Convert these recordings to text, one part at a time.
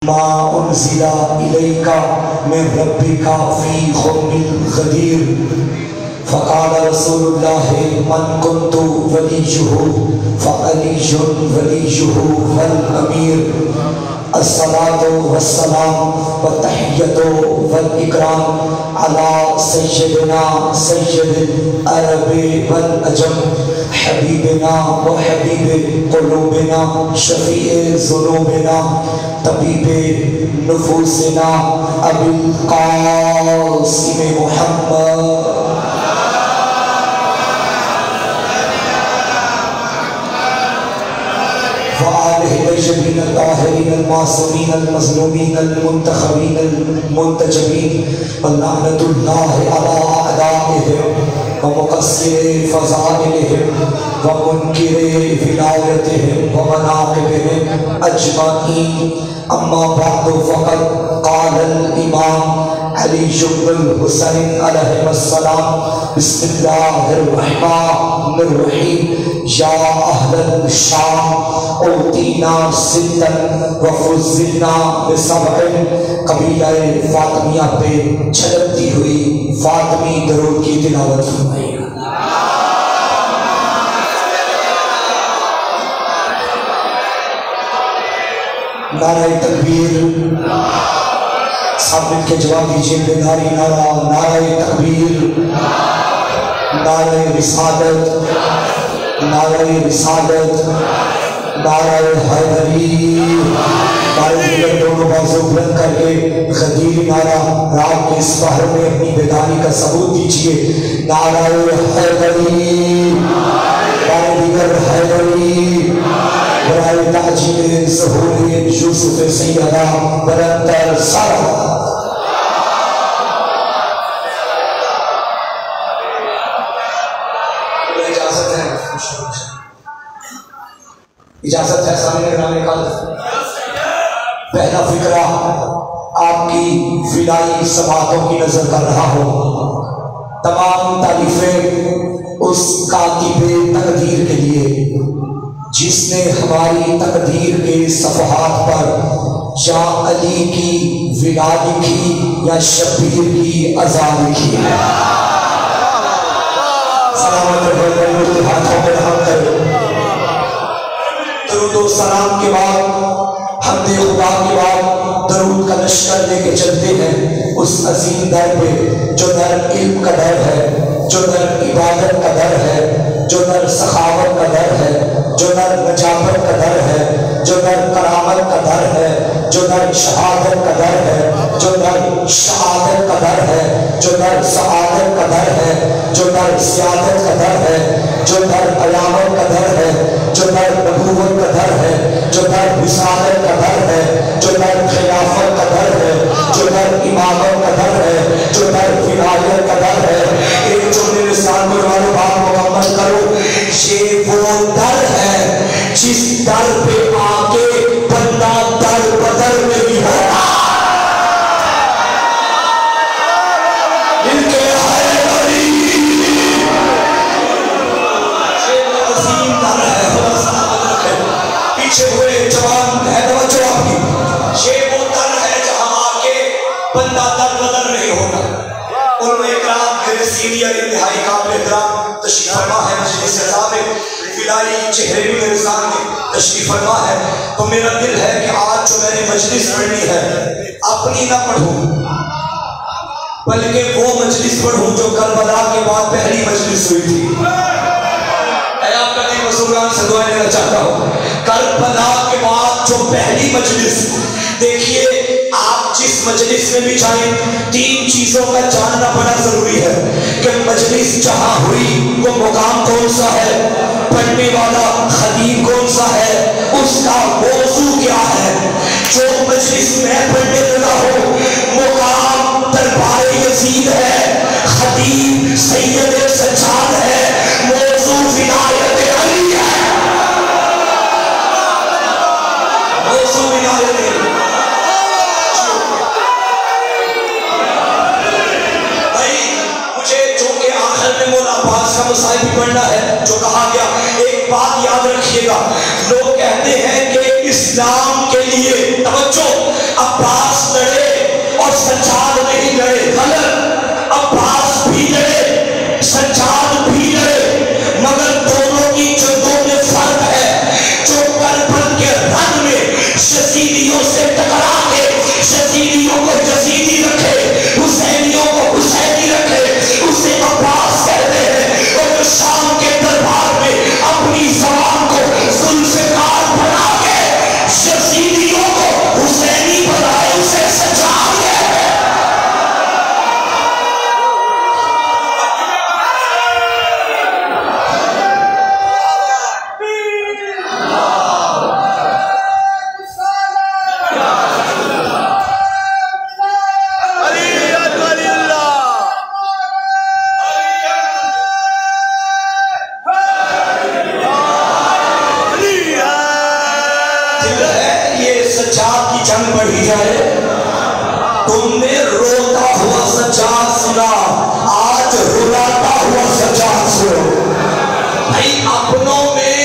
ما انزل الیک من ربک فی خم الغدیر فقال رسول اللہ من کنت ولیہ فعلی ولیہ والامیر الصلاۃ والسلام والتحیۃ والاکرام علی سیدنا سید العرب والعجم حبیبنا وحبیب قلوبنا شفیع ذنوبنا طبیب نفوسنا ابی القاسم محمد وآلہ الطیبین الطاہرین المعصومین المظلومین المنتخبین المنتجبین ولعنۃ اللہ علی اعدائہم ومقصر فضائلہم ومنکر ولایتہم ومناقبہم اجمعین اما بعد فقد قال الامام علی بن الحسین علیہ السلام بسم اللہ الرحمن الرحیم یا اہل الشام اوتینا ستا وفضلنا بسبع قبیلہ فاطمیہ پہ چھلکتی ہوئی فاطمی درود کی تلاوت فرمائیے. نعرہ تکبیر سب مل کے جواب دیجیے. بیداری نعرہ نعرہ تکبیر نعرہ رسالت نعرہ رسالت نعرہ حیدری نعرہ دیگر دونوں بازو بلند کر کے غدیر نعرہ رات کے اس پہر میں اپنی بیداری کا ثبوت دیجیے. نعرہ حیدری نعرہ دیگر حیدری برائے تعجیل ظہور یوسف سیدہ برتر سارا. اجازت ہے سامنے گرانے کا. پہلا فکرہ آپ کی فدائی سماعتوں کی نظر کر رہا ہو. تمام تعریفیں اس کاتب تقدیر کے لیے جس نے ہماری تقدیر کے صفحات پر یا علی کی ودا لکھی یا شبیر کی عزا لکھی ہے. سلامت رہے ہاتھوں میں رحم کرے. درود و سلام کے بعد حمد خدا کے بعد درود کا لشکر لے کے چلتے ہیں اس عظیم در پہ جو در علم کا در ہے, جو در عبادت کا در ہے, جو در سخاوت کا در ہے, جو در نجابت کا در ہے, جو در کرامت کا در ہے, جو در شہادت کا در ہے, جو در شہادت کا در ہے, جو در سعادت کا در ہے, جو در سیادت کا در ہے, جو در علامت کا در ہے, جو در نبوت کا در ہے, جو در رسالت کا در ہے, جو در خلافت کا در ہے, جو در امامت کا در ہے, جو در ولایت کا در ہے. ایک جملے میں سال والے بات مکمل کرو. یہ وہ در ہے جس در پہ آ کے بندہ در بدر میں بھی ہوتا. ان کے حیدری عظیم در ہے. پیچھے ہوئے جوان ہے توجہ آپ کی. یہ وہ در ہے جہاں آ کے بندہ در بدر نہیں ہوگا. علماء اکرام میرے سینئر انتہائی قابل احترام تشریف فرما ہے مجلس رضا میں. فلائی چہرے بھی میرے سامنے تشریف فرما ہے. تو میرا دل ہے کہ آج جو میں نے مجلس پڑھنی ہے اپنی نہ پڑھوں بلکہ وہ مجلس پڑھوں جو کربلا کے بعد پہلی مجلس ہوئی تھی. اے آپ کا دل بزرگان سے دعائیں لینا چاہتا ہوں. کربلا کے بعد جو پہلی مجلس, دیکھیے آپ جس مجلس میں بھی جائیں تین چیزوں کا جاننا بڑا ضروری ہے کہ مجلس جہاں ہوئی وہ مقام کون سا ہے, پڑھنے والا خطیب کون سا ہے, اس کا موضوع کیا ہے. جو مجلس میں پڑھنے لگا ہو مقام دربار یزید ہے, خطیب سید سجاد ہے, موضوع ولایت علی ہے. موضوع ولایت علی. مسائل بھی پڑھنا ہے جو کہا گیا. ایک بات یاد رکھیے گا, لوگ کہتے ہیں کہ اسلام کے لیے توجہ نہیں آئے؟ تم نے روتا ہوا سجاد سنا، آج رلاتا ہوا سجاد سنو۔ بھائی اپنوں میں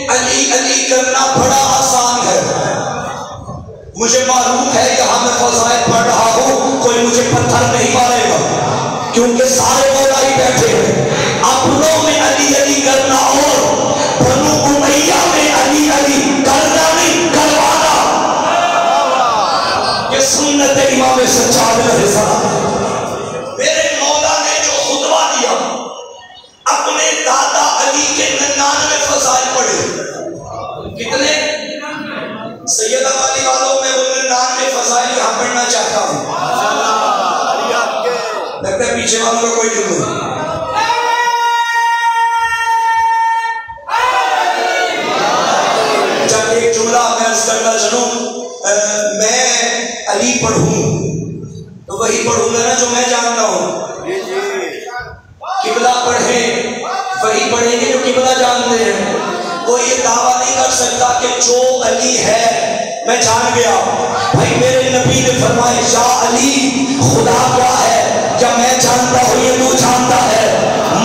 علی علی کرنا بڑا آسان ہے، مجھے معلوم ہے یہاں میں فضائل پڑھ رہا ہوں کوئی مجھے پتھر نہیں مارے گا کیونکہ سارے مولا ہی بیٹھے ہیں۔ اپنوں میں علی علی کرنا اور بنو امیہ میں علی علی کرنا نہیں، کروانا، یہ سنت امام سجاد علیہ السلام۔ میرے مولا نے جو خطبہ دیا، اپنے دادا علی کے 99 فضائل پڑھے۔ کتنے؟ سیدہ والی والوں میں وہ 99 فضائل یہاں پڑھنا چاہتا ہوں۔ لگتا ہے پیچھے والوں کا کوئی نہیں۔ جب ایک جملہ میں عرض کرنا چاہوں، میں علی پڑھوں تو وہی پڑھوں گا نا جو میں جانتا ہوں۔ قبلہ پڑھیں وہی پڑھیں گے جو قبلہ جانتے ہیں۔ کوئی یہ دعویٰ نہیں کر سکتا کہ جو علی ہے میں جان گیا۔ بھائی میرے نبی نے فرمایا یا علی خدا کیا ہے، کیا میں جانتا ہوں یا تو جانتا ہے؟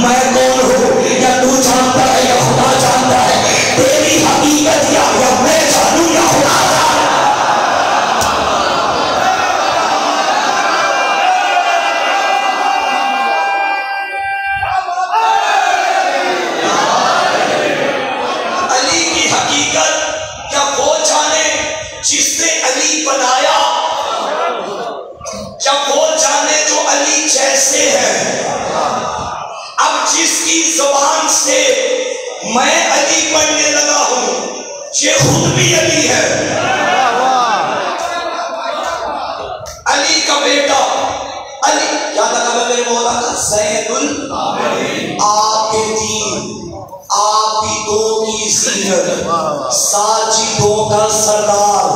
میں کون ہوں یا تو جانتا ہے یا خدا جانتا ہے؟ تیری حقیقت یا میں جانوں یا خدا جانتا ہے؟ علی کی حقیقت کیا وہ جانے جس نے علی بنایا، کیا وہ جانے جو علی جیسے ہیں؟ اب جس کی زبان سے میں علی پڑھنے لگا ہوں یہ خود بھی علی ہے۔ علی کا بیٹا علی، یاد رکھنا میرے مولا کا، زین العابدین، عابدوں کی زینت، ساجدوں کا سردار۔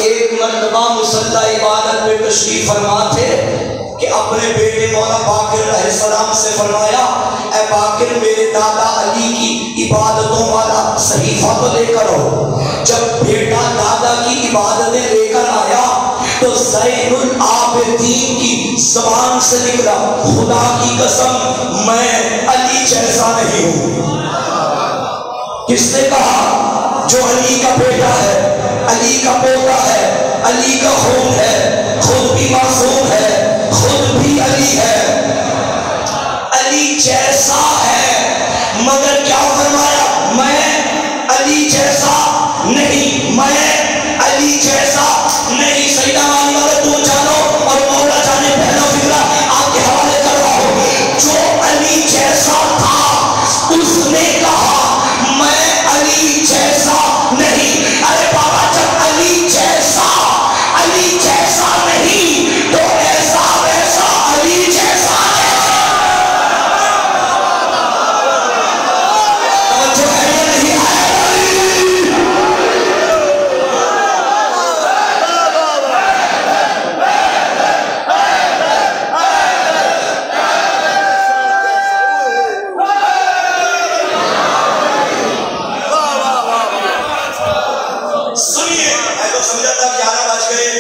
ایک مرتبہ مصلی عبادت میں تشریف فرما تھے کہ اپنے بیٹے مولا باقر علیہ السلام سے فرمایا اے باقر میرے دادا علی کی عبادتوں والا صحیفہ تو لے کر آؤ۔ جب بیٹا دادا کی عبادتیں لے کر آیا تو زین العابدین کی زبان سے نکلا خدا کی قسم میں علی جیسا نہیں ہوں۔ کس نے کہا؟ جو علی کا بیٹا ہے، علی کا پوتا ہے، علی کا خون ہے، خود بھی معصوم ہے، خود بھی علی ہے، علی جیسا ہے، مگر کیا فرمایا؟ میں علی جیسا نہیں، میں علی جیسا نہیں۔ سیدہ والی والے تو جانو اور مولا جانے، پہلا فکرہ آپ کے حوالے کر رہا ہوں۔ جو علی جیسا تھا اس نے کہا میں علی جیسا نہیں۔ ارے بابا جب علی جیسا نہیں تو ایسا ویسا علی جیسا ہے۔ توجہ ہے یا نہیں ہے؟ سنیے، میں تو سمجھا تھا 11 بج گئے،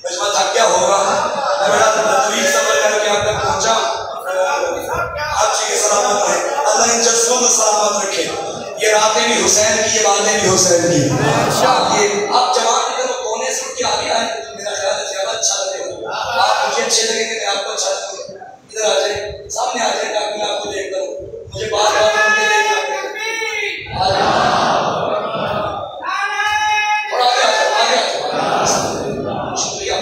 مجمع تھک گیا ہوگا، میں بڑا طویل سفر کر کے اب تک پہنچا۔ آپ جی کے سلامت رہے، اللہ ان جذبوں میں سلامت رکھے۔ یہ راتیں بھی حسین کی، یہ باتیں بھی حسین کی۔ یہ آپ جوان کی طرف کونے سے کیا آگے آئے، میرا خیال ہے زیادہ اچھا لگے گا، آپ مجھے اچھے لگیں گے، میں آپ کو اچھا لگے گا۔ ادھر آ جائیں، سامنے آ جائیں تاکہ میں آپ کو دیکھ کروں، مجھے بار بار ان کے دیکھنا شکریہ۔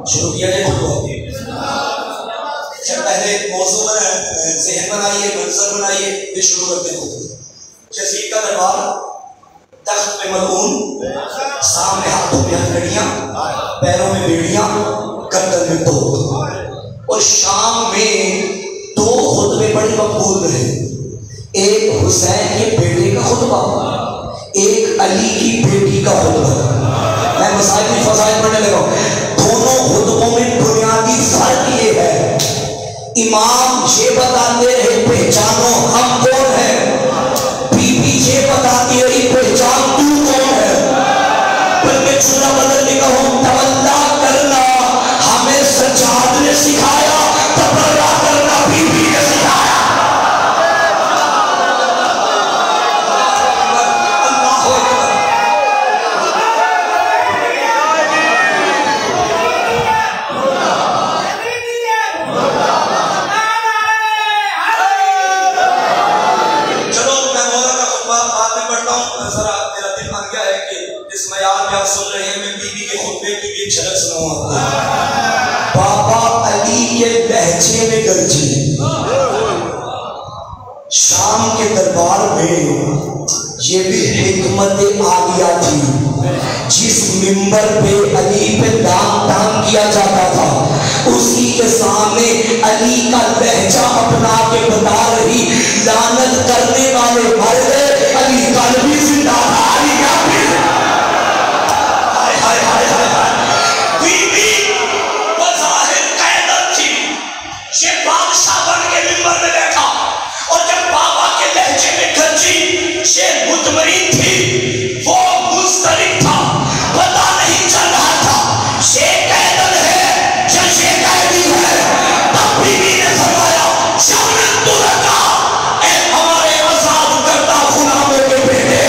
شروع کیا جائے خود پہلے موضوع ذہن بنائیے، منظر بنائیے، پھر شروع کرتے ہیں خود۔ یزید کا دربار، تخت پہ ملعون، سامنے ہاتھوں میں ہتھکڑیاں، پیروں میں بیڑیاں، گردن میں توپ۔ اور شام میں 2 خطبے بڑے مقبول رہے، ایک حسین کے بیٹے کا خطبہ، ایک علی کی بیٹی کا خطبہ، میں مسائل کی فضائل پڑھنے لگا ہوں، دونوں خطبوں میں بنیادی فرق یہ ہے، امام یہ بتاتے رہے پہچانو ہم کون ہیں، بی بی یہ بتاتی رہی پہچان تو کون ہے، بلکہ جملہ بدل لکھا ہوں، تولا کرنا ہمیں سجاد نے سکھایا، تبرہ کرنا بی بی نے سکھایا۔ سن رہے ہیں، میں بی بی کے خطبے کی بھی جھلک سناؤں آپ کو۔ بابا علی کے لہجے میں گرجی، شام کے دربار میں یہ بھی حکمت عالیہ تھی، جس منبر پہ علی پہ دام دام کیا جاتا تھا، اسی کے سامنے علی کا لہجہ اپنا کے بتا رہی، لعنت کرنے والے مر گئے، علی قلبی زندہ تھا، علی کا بھی بی بی بظاہر قیدت تھی، یہ بادشاہ بن کے منبر میں بیٹھا، اور جب بابا کے لہجے میں گرجی، یہ مطمئن تھی، وہ مضطرب تھا، پتہ نہیں چل رہا تھا یہ قیدت ہے یا یہ قیدی ہے۔ تب بی بی نے فرمایا شاورت تو رکھا، اے ہمارے آزاد کردہ غلاموں کے بیٹے،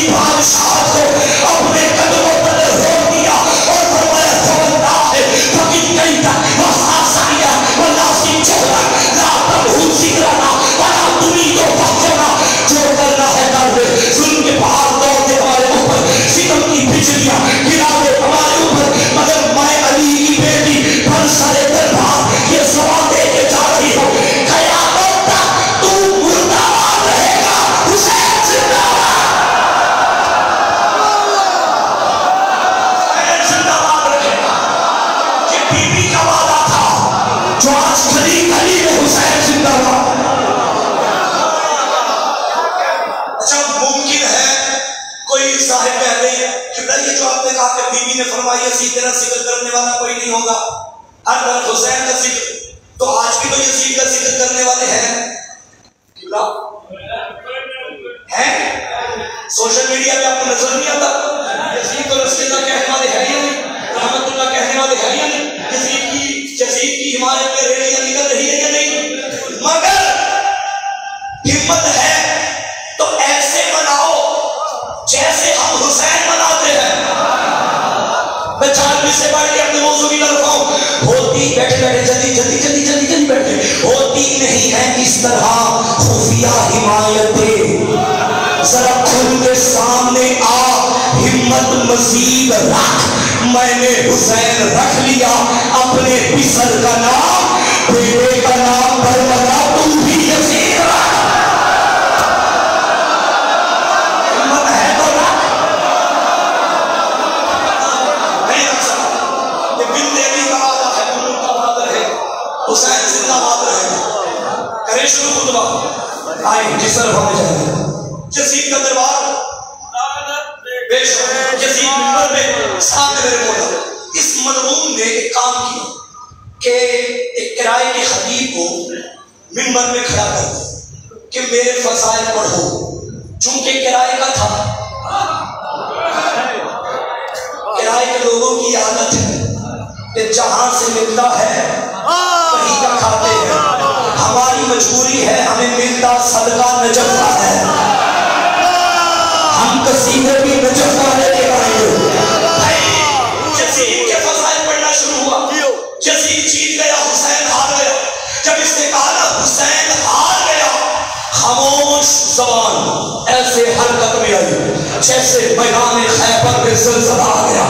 بادشاہ کو اپنے قدموں پر روک دیا اور فرمایا سمجھتا ہے فقط کئی تک وحاسانیہ والناسی چہرہ لا تبہو ذکرنا ولا تمیدو فقرنا، جو کرنا ہے کر دے، ظلم کے پہاڑ توڑ دے ہمارے اوپر، ستم کی بجلیاں گرا دے ہمارے اوپر، مگر میں علی کی بیٹی پر سر دربار یہ سوال دے کے جا رہی ہوں، قیامت تک تو مردہ باد رہے گا، حسین زندہ باد۔ جو آج کھلی کھلی میں حسین زندہ باد۔ اچھا ممکن ہے کوئی صاحب کہہ دے کہ یہ جو آپ نے کہا کہ بی بی نے فرمایا یزید کا ذکر کرنے والا کوئی نہیں ہوگا، ہر طرف حسین کا ذکر، تو آج بھی تو یزید کا ذکر کرنے والے ہیں سوشل میڈیا پہ، آپ کو نظر نہیں آتا یزید تو رسول اللہ کہنے والے ہیں یا نہیں، رحمت اللہ کہنے والے ہیں یا نہیں، یزید کی حمایت میں ریلیاں نکل رہی ہے یا نہیں، مگر ہمت ہے تو ایسے مناؤ جیسے ہم حسین مناتے ہیں۔ میں 4 سے بڑھ کے اپنے موضوع کی طرف آؤں، ہوتی بیٹھے بیٹھے جلدی بیٹھے، ہوتی نہیں ہے اس طرح خفیہ حمایتیں، ذرا کھل کے سامنے آ، ہمت مزید رکھ، میں نے حسین رکھ لیا اپنے پسر کا نام، بیٹے کا نام پر لگا، تم بھی یزید رکھ، ہمت ہے تو رکھ، نہیں رکھ سکتا، یہ بن دیوی کا آدھا ہے، بنو کا بادر ہے، حسین زندہ باد رہے، کرے شروع خطبہ، آئے جس طرف ہمیں جائے یزید کا دربار، بے شک یزید منبر میں سامنے میرے مولا، اس ملعون نے ایک کام کیا کہ ایک کرائے کے خطیب کو منبر میں کھڑا کر دیا کہ میرے فضائل پڑھو، چونکہ کرائے کا تھا، کرائے کے لوگوں کی عادت ہے کہ جہاں سے ملتا ہے وہیں کا کھاتے ہیں، ہماری مجبوری ہے، ہمیں ملتا صدقہ نجف کا ہے، ہم قصیدے بھی نجف کا لے کے آئیں گے۔ یزید کے فضائل پڑھنا شروع ہوا، یزید جیت گیا، حسین ہار گیا، جب اس نے کہا نا حسین ہار گیا، خاموش زبان ایسے حرکت میں آئی جیسے میدان خیبر میں زلزلہ آ گیا،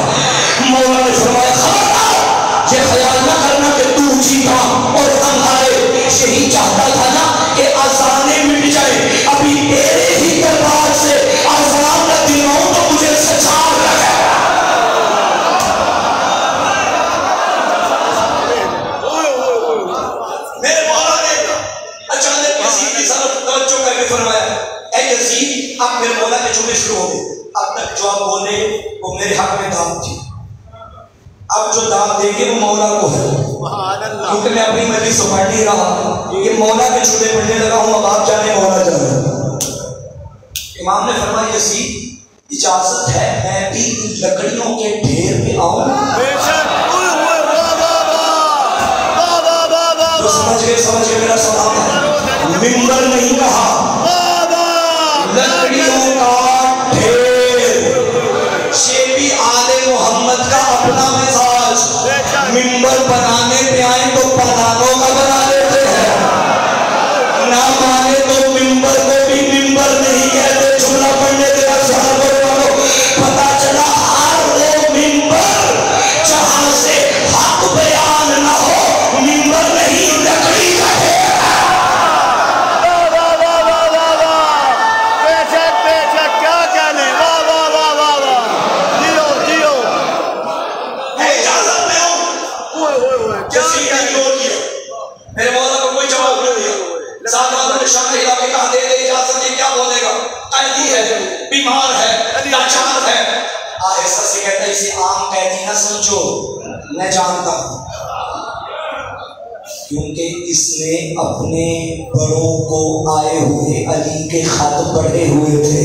مولا نے فرمایا خبردار، یہ خیال نہ کرنا کہ تو جیتا اور ہم ہارے، یہی چاہتا تھا نا کہ اذانیں مٹ جائیں، ابھی تیرے ہی دربار سے اذان نہ دلاؤں تو مجھے سچار لگے۔ میرے مولا نے اچانک کسی کی اب میرے مولا کے جملے شروع ہو گئے. اب تک جو آپ بولے وہ میرے حق میں داد تھی, اب جو داد دیں گے وہ مولا کو ہے, کیونکہ میں اپنی مرضی سے پڑھ نہیں رہا, یہ مولا کے جملے پڑھنے لگا ہوں, اب آپ جانے مولا جانے. امام نے فرمایا یزید اجازت ہے میں بھی لکڑیوں کے ڈھیر میں آؤں؟ تو سمجھ گئے میرا سوال ہے. ممبر نہیں کہا, لکڑیوں کا ڈھیر. شیبی آل محمد کا اپنا مزاج, ممبر بنانے پہ آئے تو پلانوں کا بنا لیتے ہیں, نہ مانے تو ممبر کو بھی ممبر نہیں کہتے. جملہ پڑھنے کے بعد سہر بولو, پتا چلا ہر وہ ممبر جہاں سے حق بیان نہ ہو, ممبر نہیں لکڑی کا ہے. میرے مولا کو کوئی جواب نہیں دیا. ساتھ والوں نے شاہ ہلا کے کہا دے دے اجازت, یہ کیا بولے گا, قیدی ہے, بیمار ہے, لاچار ہے. آہستہ سے کہتا ہے اسے عام قیدی نہ سمجھو, میں جانتا ہوں, کیونکہ اس نے اپنے بڑوں کو آئے ہوئے علی کے خط پڑھے ہوئے تھے,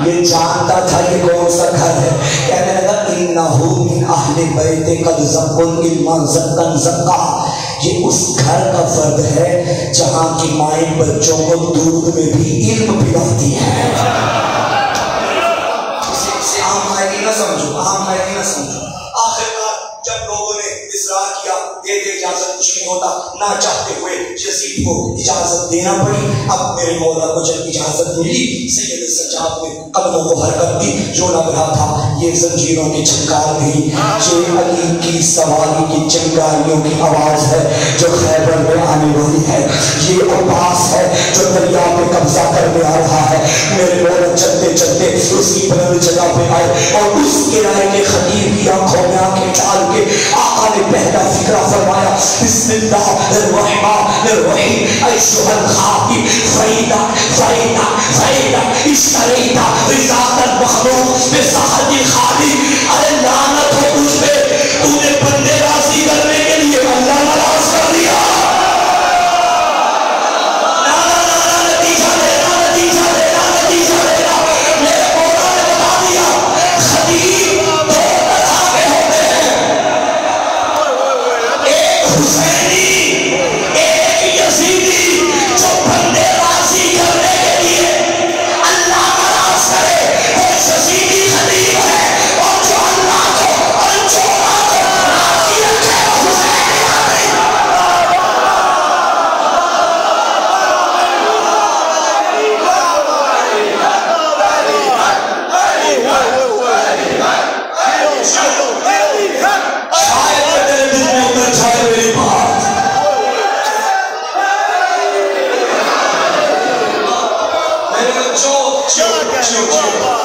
یہ جانتا تھا یہ کون سا گھر ہے. کہنے لگا انہو من اہل بیت قد زقن علما زقن زقا, یہ اس گھر کا فرد ہے جہاں کی مائیں بچوں کو دودھ میں بھی علم پلاتی ہے. اسے عام قیدی نہ سمجھو, عام قیدی نہ سمجھو. آخرکار جب لوگوں نے اصرار کیا دے دے اجازت, کچھ نہیں ہوتا, نہ چاہتے ہوئے یزید کو اجازت دینا پڑی. اب میرے مولا کو جب اجازت ملی, سید سجاد نے قدموں کو حرکت دی. جو لگ رہا تھا یہ زنجیروں کی چھنکار نہیں, یہ علی کی سواری کی چنگاریوں کی آواز ہے جو خیبر میں آنے والی ہے. یہ عباس ہے جو دریا پہ قبضہ کرنے آ رہا ہے. میرے مولا چلتے چلتے اس کی بلند جگہ پہ آئے اور اس کرائے کے خطیب کی آنکھوں میں آنکھیں ڈال کے آقا نے پہلا فکرہ فرمایا, بسم اللہ الرحمن الرحیم, ایشوہ الخاطب فریدہ فریدہ فریدہ اشتریدہ رضاق المخلوق بساحت خالق. ارے لعنت ہو تجھ پہ, تو نے بندے راضی کرنے کے لیے اللہ ناراض کر دیا.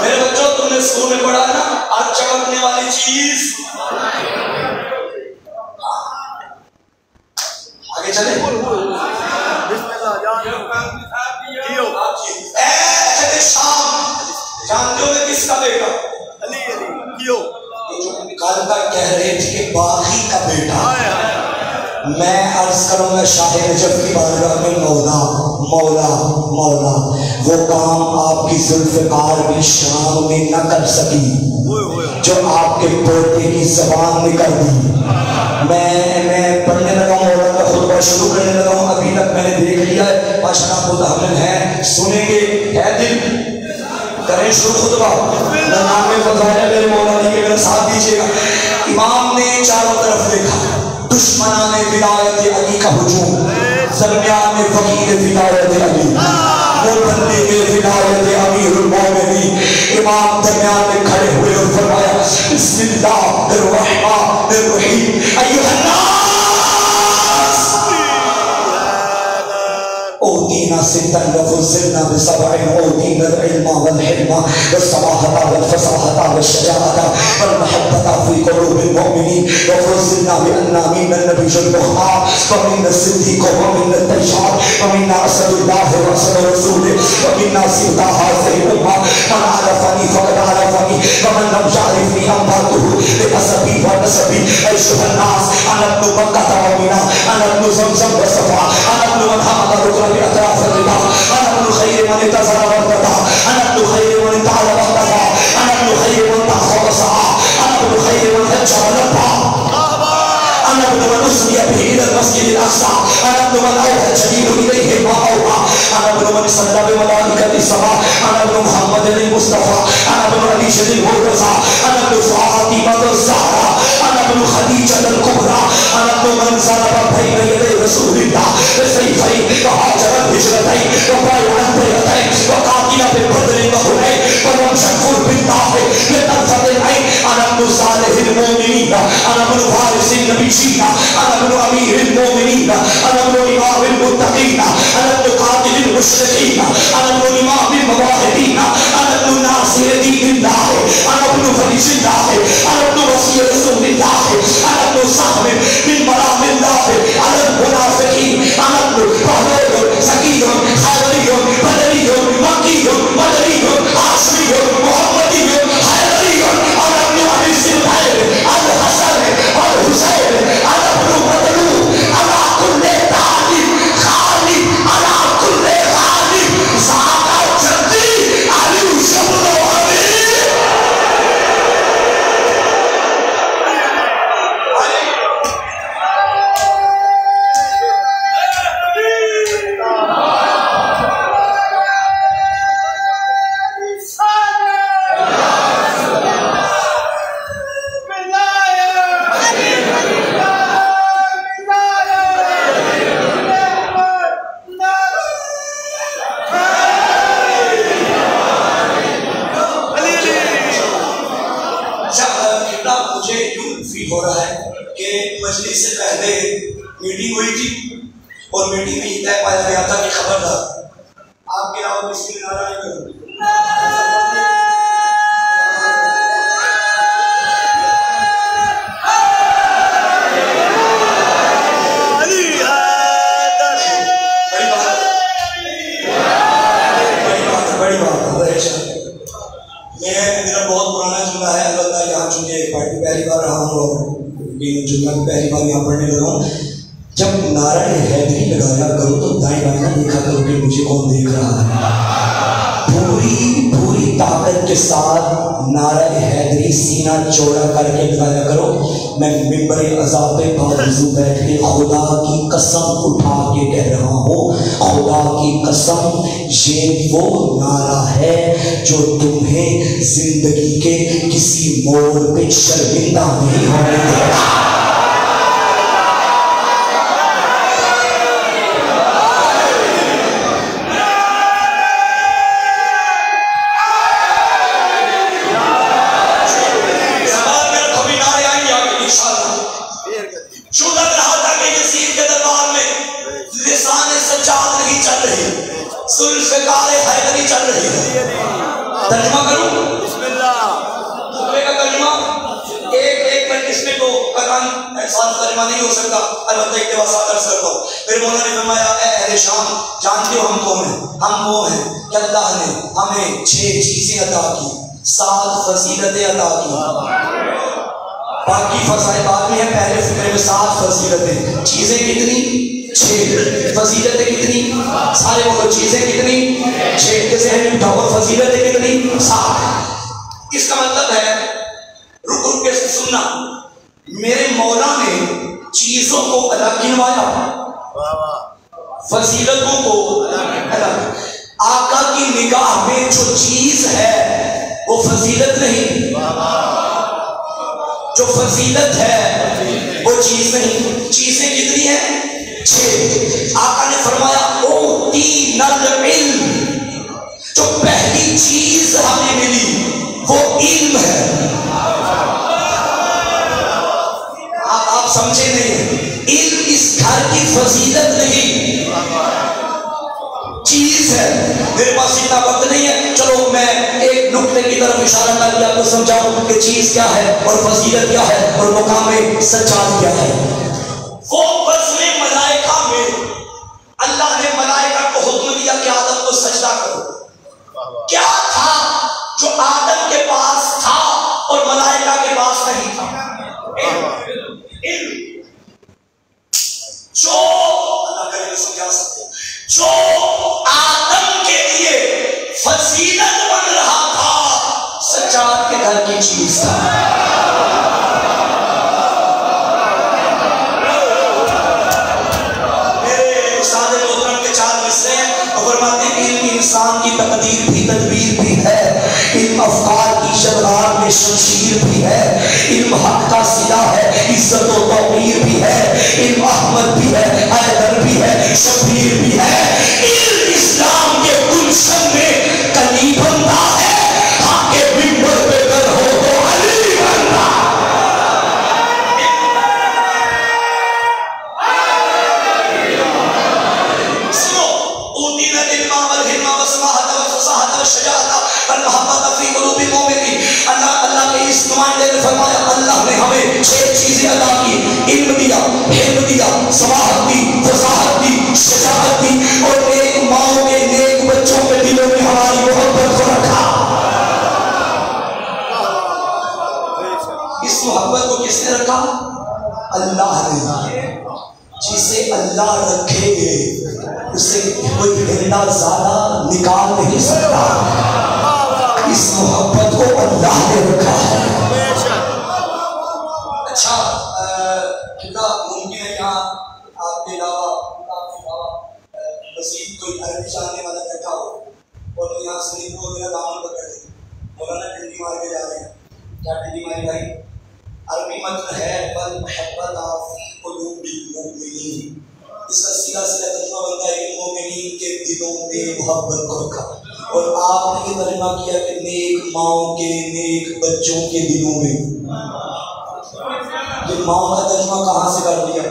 میرے بچوں تم نے اسکول میں پڑھا نا آج چمکنے والی چیز. آگے چلے. اے شام, جانتے ہو میں کس کا بیٹا؟ کل تک کہہ رہے تھے کہ باغی کا بیٹا. میں عرض کروں گا شاہ نجف کی بارگاہ میں مولا مولا مولا, وہ کام آپ کی ذوالفقار بھی شام میں نہ کر سکی جو آپ کے پوتے کی زبان میں کر دی. میں پڑھنے لگا ہوں, مولا کا خطبہ شروع کرنے لگا ہوں. ابھی تک میں نے دیکھ لیا ہے 5 متحمل ہیں, سنیں گے, ہے دل, کریں شروع خطبہ. نام میں فضائل میرے مولا علی کے میرا ساتھ دیجیے گا. امام نے چاروں طرف دیکھا, دشمنان ولایت علی کا ہجوم, درمیان میں فقیر ولایت علی, وہ بندے میں ولایت امیر المومنین. امام درمیان میں کھڑے ہوئے اور فرمایا بسم اللہ الرحمن الرحیم, ایھا الناس اوتینا باسطا وفزلنا بسبع اوتینا العلم والحلم والصلاحة والفصاحة والشجاعة والمحبة في قلوب المؤمنين وفزلنا بأن منا النبي المختار ومنا الصديق ومنا التجار ومنا أسد الله وأسد رسوله ومنا سبط هذه الأمة من عرفني فقد عرفني ومن لم يعرفني أنبأته بحسبي ونسبي أيها الناس أنا ابن مكة ومنى أنا ابن زمزم وصفا أنا ابن من حمد ركن بأطراف الرضا أنا ابن خير من انتظر وارتضى أنا ابن خير من انتعل واختفى أنا ابن خير من طاف وسعى أنا ابن خير من هج ولبى أنا ابن من أسري به إلى المسجد الأقصى أنا ابن من أوحى الجليل إليه ما أوحى أنا ابن من صلى بملائكة السماء أنا ابن محمد المصطفى أنا ابن علي المرتضى أنا ابن فاطمة الزهراء أنا ابن خديجة الكبرى أنا ابن من ضرب بين يدي رسول الله بسيفين وهاجر الهجرتين وبايع البيعتين وقاتل ببدر وحنين ولم شكر بالله لطرفة العين أنا ابن صالح المؤمنين أنا ابن فارس النبيين أنا ابن أمير المؤمنين أنا ابن إمام المتقين أنا ابن قاتل المشركين أنا ابن إمام المواهبين أنا ابن ناصر دين الله أنا ابن فريج الله أنا ابن وصي رسول الله أنا ابن صاحب من مرام الله على المنافقين أنا ابن بهلول سكين خيري بدري مكي مدني عاصمي محمدي خيري أنا ابن أبي الزبير الحسن والحسين أنا ابن بدلو على كل تعليم خالي على كل غالي سعادة جدي علي وشبر وحبيب ہو رہا ہے کہ مجلس سے پہلے میٹنگ ہوئی تھی اور میٹنگ میں یہ طے پایا گیا تھا کہ خبردار آپ کے علاوہ کسی نے نعرہ نہیں کرو پہلی بار رہا ہوں اور جمعہ پہلی بار یہاں پڑھنے لگا ہوں جب نعرہ حیدری لگایا کرو تو دائیں بائیں نہ دیکھا کرو کہ مجھے کون دیکھ رہا ہے پوری طاقت کے ساتھ نعرہ حیدری سینہ چوڑا کر کے لگایا کرو میں ممبر عذاب پہ باوضو بیٹھ کے خدا کی قسم اٹھا کے کہہ رہا ہوں خدا کی قسم یہ وہ نعرہ ہے جو تمہیں زندگی کے کسی موڑ پہ شرمندہ نہیں ہونے دے گا ترجمہ کروں بسم اللہ کا ترجمہ ایک اس میں تو احسان ترجمہ نہیں ہو سکتا البتہ اقتباسات عرض کرتا ہوں پھر مولانا نے فرمایا اے اہل شام جانتے ہو ہم کون ہیں ہم وہ ہیں کہ اللہ نے ہمیں 6 چیزیں عطا کی 7 فضیلتیں عطا کی باقی فضائل بعد میں ہیں پہلے فکرے میں 7 فضیلتیں چیزیں کتنی 6 فضیلتیں کتنی سارے بولو چیزیں کتنی 6 کے ذہن میں اٹھاؤ فضیلتیں کتنی 7 اس کا مطلب ہے رک رک کے سننا میرے مولا نے چیزوں کو الگ گنوایا فضیلتوں کو الگ آقا کی نگاہ میں جو چیز ہے وہ فضیلت نہیں جو فضیلت ہے وہ چیز نہیں چیزیں کتنی ہیں 6 آقا نے فرمایا اوتینا العلم جو پہلی چیز ہمیں ملی وہ علم ہے آپ سمجھے نہیں علم اس گھر کی فضیلت نہیں چیز ہے. میرے پاس اتنا وقت نہیں ہے، چلو میں ایک نقطے کی طرف اشارہ کر کے آپ کو سمجھاؤں کہ چیز کیا ہے اور فضیلت کیا ہے اور مقام سجاد کیا ہے. وہ وزن ملائکہ میں اللہ نے ملائکہ کو حکم دیا کہ آدم کو سجدہ کرو. کیا تھا جو آدم کے پاس تھا اور ملائکہ کے پاس نہیں تھا؟ علم. جو اللہ کرے سمجھا سکتے جو آدم کے لیے فضیلت بن رہا تھا سجاد کے گھر کی چیز تھا. میرے استاد محترم کے 4 مصرے ہیں اور فرماتے ہیں علم انسان کی تقدیر بھی تدبیر بھی ہے، علم افکار کی شبرات میں شمشیر بھی ہے، علم حق کا سلا ہے، عزت و توقیر بھی ہے، علم احمد بھی ہے، حیدر بھی ہے، شبیر بھی ہے. علم اسلام کے گلشن میں کلی بنتا ہے، حق کے منبر پہ گر ہو تو علی بنتا. سنو، اوتینا العلم والحلم والسماحة والفصاحة والشجاعة والمحبة في قلوب المؤمنين. اللہ کے اس نمائندے نے فرمایا اللہ نے ہمیں 6 چیزیں عطا کی، علم دیا، حلم دیا، سماحت دی، فصاحت دی، شجاعت دی اور نیک ماؤں کے نیک بچوں کے دلوں میں ہماری محبت کو رکھا. اس محبت کو کس نے رکھا؟ اللہ نے. جسے اللہ رکھے گے اسے کوئی ہنڈا زیادہ نکال نہیں سکتا. اس محبت کو اللہ نے رکھا ہے. اچھا کیا ممکن ہے یہاں آپ کے علاوہ مزید کوئی عربی جاننے والا بیٹھا ہو اور یہاں سے کو میرا دامن پکڑ دے مولانا ٹنڈی مار کے جا رہے ہیں؟ کیا ٹنڈی ماری بھائی؟ عربی متن ہے بل محبت فی قلوب المؤمنین. اس کا سیدھا سیدھا ترجمہ بنتا ہے کہ مومنین کے دلوں میں محبت کو رکھا. اور آپ نے یہ ترجمہ کیا کہ نیک ماؤں کے نیک بچوں کے دلوں میں. یہ ماؤں کا ترجمہ کہاں سے کر دیا؟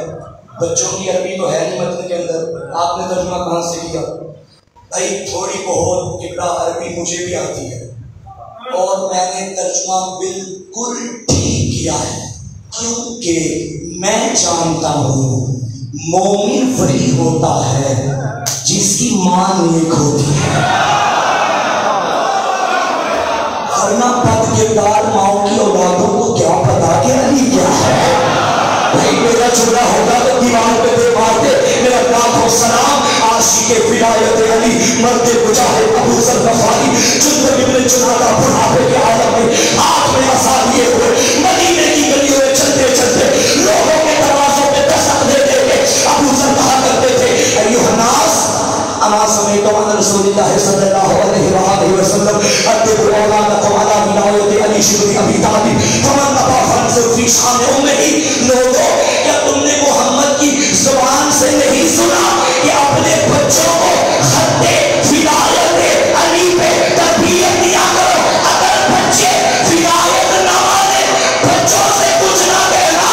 بچوں کی عربی تو ہے نہیں متن کے اندر، آپ نے ترجمہ کہاں سے کیا؟ بھائی تھوڑی بہت ابرا عربی مجھے بھی آتی ہے اور میں نے ترجمہ بالکل ٹھیک کیا ہے، کیونکہ میں جانتا ہوں مومن وہی ہوتا ہے جس کی ماں نیک ہوتی ہے، ورنہ بد کردار ماؤں کی اولادوں کو کیا پتا کہ علی کیا ہے. بھائی میرا چھوٹا ہوگا تو دیوان پہ دے مارتے میرا لاکھوں سلام عاشق ولایت علی مرد مجاہد ابو ذر غفاری جندب ابن جنادہ بڑھاپے کے عالم میں ہاتھ میں عصا لیے ہوئے مدینے کی گلیوں میں چلتے چلتے لوگوں کے دروازوں پہ دستک دیتے تھے. ابو ذر کہا کرتے تھے ایھا الناس اما سمعت عن رسول اللہ صلی اللہ علیہ وآلہ وسلم ادبوا اولادکم علی ولایت علی شبہ ابی طالب فمن ابا فانظر فی شان امہ. لوگوں کیا تم نے محمد کی زبان سے نہیں سنا کہ اپنے بچوں کو خط ولایت علی پہ تربیت دیا کرو؟ اگر بچے ولایت نہ مانے بچوں سے کچھ نہ کہنا،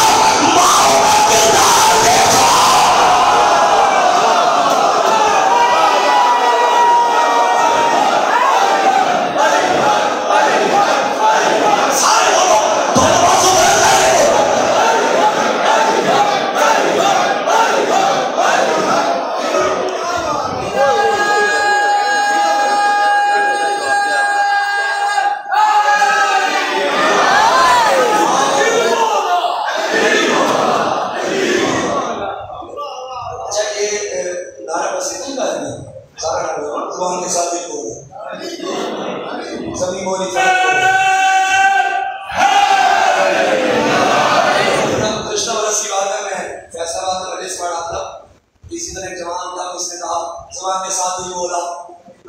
ماؤں کا کردار دیکھو. اسی طرح ایک جوان تھا، اس نے کہا زبان کے ساتھ ہی بولا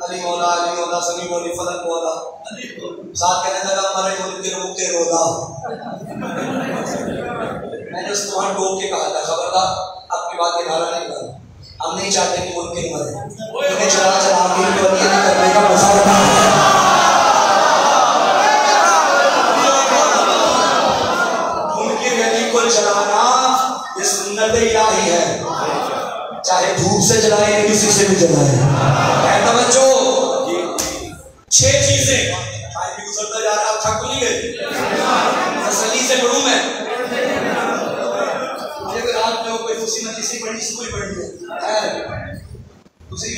علی مولا علی مولا، سبھی بولی فلک مولا، ساتھ کہنے لگا مرے ملک کے روک کے رولا. میں نے اس کو وہاں ٹوک کے کہا تھا خبردار آپ کی بات کے نعرہ نہیں کرنا، ہم نہیں چاہتے کہ ملک کے مرے، انہیں چلا چلا امیر کو نہیں کرنے کا مزہ ہوتا ہے. ان کی گلی کو جلانا یہ سنت الہی ہے، چاہے دھوپ سے جلائے کسی سے بھی جلائے. سے ٹائم بھی گزرتا جا رہا، آپ تھک تو نہیں گئے؟ تسلی سے پڑھوں میں، اگر آپ نے کوئی دوسری مجلسی پڑھی اس کو ہی پڑھ لیا دوسری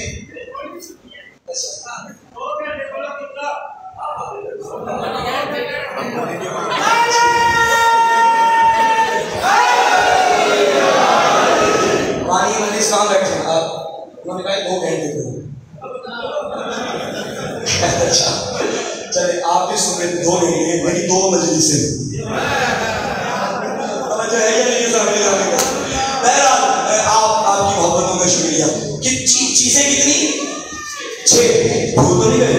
پانی مجلس کہاں بیٹھے ہیں آپ؟ انہوں نے کہا 2 گھنٹے اچھا چلے آپ بھی سن رہے 2 نہیں میری 2 مجلسیں توجہ ہے یا نہیں سامنے جانے کا؟ بہرحال آپ کی محبتوں کا شکریہ. چیزیں کتنی 6 بھول تو نہیں گئے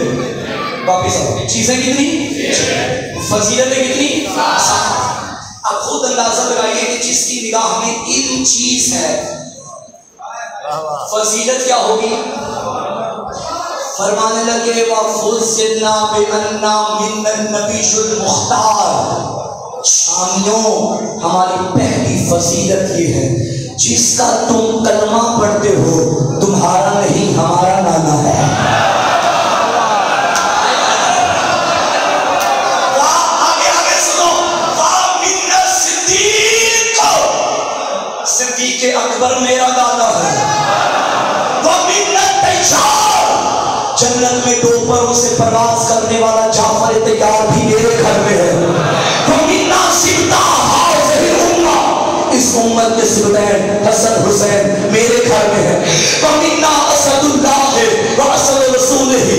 واپس آؤ. چیزیں کتنی 6 فضیلتیں کتنی 7. اب خود اندازہ لگائیے کہ جس کی نگاہ میں علم چیز ہے فضیلت کیا ہوگی؟ فرمانے لگے وَفُضِّلْنَا بِأَنَّا مِنَّ النَّبِيُّ الْمُخْتَارِ. شامیوں ہماری پہلی فضیلت یہ ہے جس کا تم کلمہ پڑھتے ہو تمہارا نہیں ہمارا نانا ہے. آگے سنو. وَمِنَّ الصِّدِّيقِ صدیق اکبر میرا دادا ہے. وَمِنَّ التَّيَّارِ جنت میں 2 پروں سے پرواز کرنے والا جعفر طیار بھی میرے گھر میں ہے. وَمِنَّا سِبْطَا هَٰذِهِ الْأُمَّةِ اس امت کے سبتین حسن حسین میرے گھر میں ہے. وَمِنَّا أَسَدُ اللَّهِ وَأَسَدُ رَسُولِهِ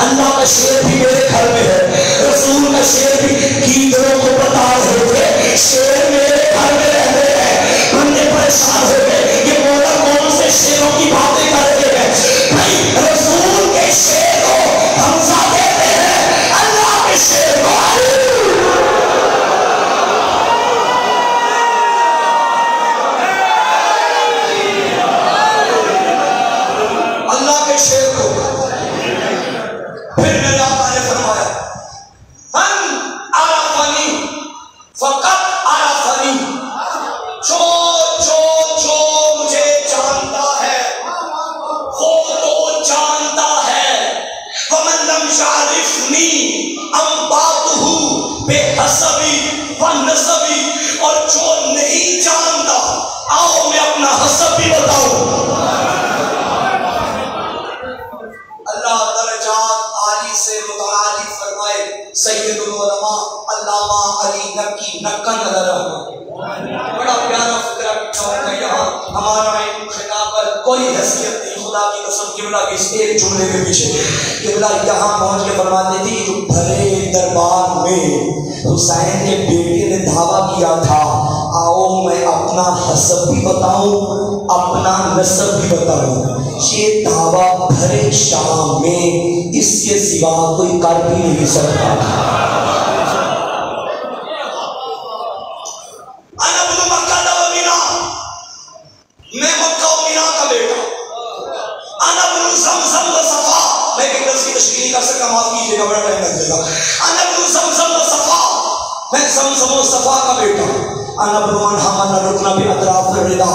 اللہ کا شیر بھی میرے گھر میں ہے، رسول کا شیر بھی. گیدڑوں کو بتا رہے تھے شیر میرے گھر میں رہتے ہیں، بندے پریشان ہو گئے یہ مولا کون سے شیروں کی باتیں کر رہے ہیں. بھائی رسول کے شیر کو حمزہ کہتے ہیں، اللہ کے شیر کو اللہ کے شیر کو. پھر میرے آقا نے فرمایا من عرفنی فقط عرفنی. جو مجھے جانتا ہے وہ تو جانتا ہے. ومن لم يعرفنی انباتہ بحسبی ونسبی اور جو نہیں جانتا آؤ میں اپنا حسب بھی بتاؤں. اللہ درجات عالی سے متعالی فرمائے. سید العلماء علامہ علی نقی نقا نظر رحمہ. بڑا پیارا فکرہ لکھا ہوتا ہے یہاں. ہمارا علم خطاب پر کوئی حیثیت نہیں خدا کی قسم. قبلہ کی اس ایک جملے کے پیچھے قبلہ یہاں پہنچ کے فرماتے تھی جو بھرے دربار میں حسین کے بیٹے نے دعویٰ کیا تھا آؤ میں اپنا حسب بھی بتاؤں اپنا نسب بھی بتاؤں. یہ دعویٰ بھرے شام میں اس کے سوا کوئی کر بھی نہیں سکتا. میں مکہ و مینا کا بیٹا. انا ابن زمزم و صفا. میں ایک لفظ کی تشریح نہیں کر سکتا معاف کیجیے گا بڑا ٹائم لگ جائے گا. انا ابن زمزم و صفا. میں زمزم و صفا کا بیٹا. انا ابن من حمل رکن باطراف الردا.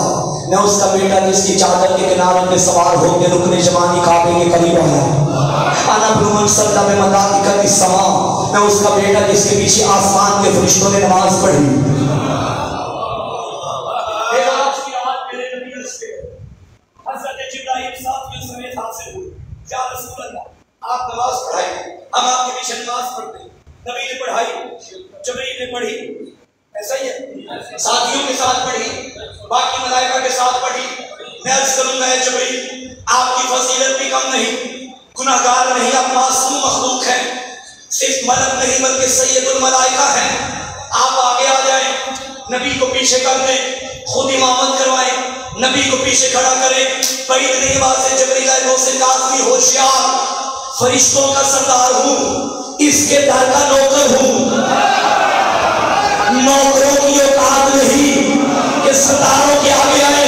میں اس کا بیٹا جس کی چادر کے کنارے پہ سوار ہو کے رکن جمانی کعبے کے قریب آیا. انا ابن من صلی بملائکۃ السماء. میں اس کا بیٹا جس کے پیچھے آسمان کے فرشتوں نے نماز پڑھی. یا رسول اللہ آپ نماز پڑھائی. ہم آپ کے پیچھے نماز پڑھتے ہیں. نبی نے پڑھائی جبرائیل نے پڑھی ایسا ہی ہے ساتھیوں کے ساتھ پڑھی باقی ملائکہ کے ساتھ پڑھی. میں عرض کروں گا جبرائیل آپ کی فضیلت بھی کم نہیں، گناہگار نہیں، آپ معصوم مخلوق ہیں، صرف ملک نہیں بلکہ سید الملائکہ ہیں. آپ آگے آ جائیں نبی کو پیچھے کر دیں، خود امامت کروائیں، نبی کو پیچھے کھڑا کریں. بڑی اتنی بات سے جبرائیل علیہ السلام بھی ہوشیار فرشتوں کا سردار ہوں، اس کے در کا نوکر ہوں. نوکروں کی اوقات نہیں کہ سرداروں کے آگے آئے،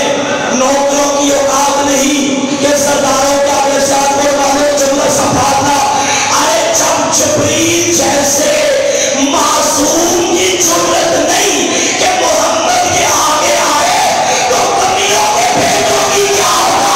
نوکروں کی اوقات نہیں کہ سرداروں کے آگے سے آپ کو معلوم جملہ سنبھالنا. ارے جب جبرائیل جیسے معصوم کی ضرورت نہیں کہ محمد کے آگے آئے تو کمیوں کے بھیجوں کی کیا ہوگا.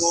2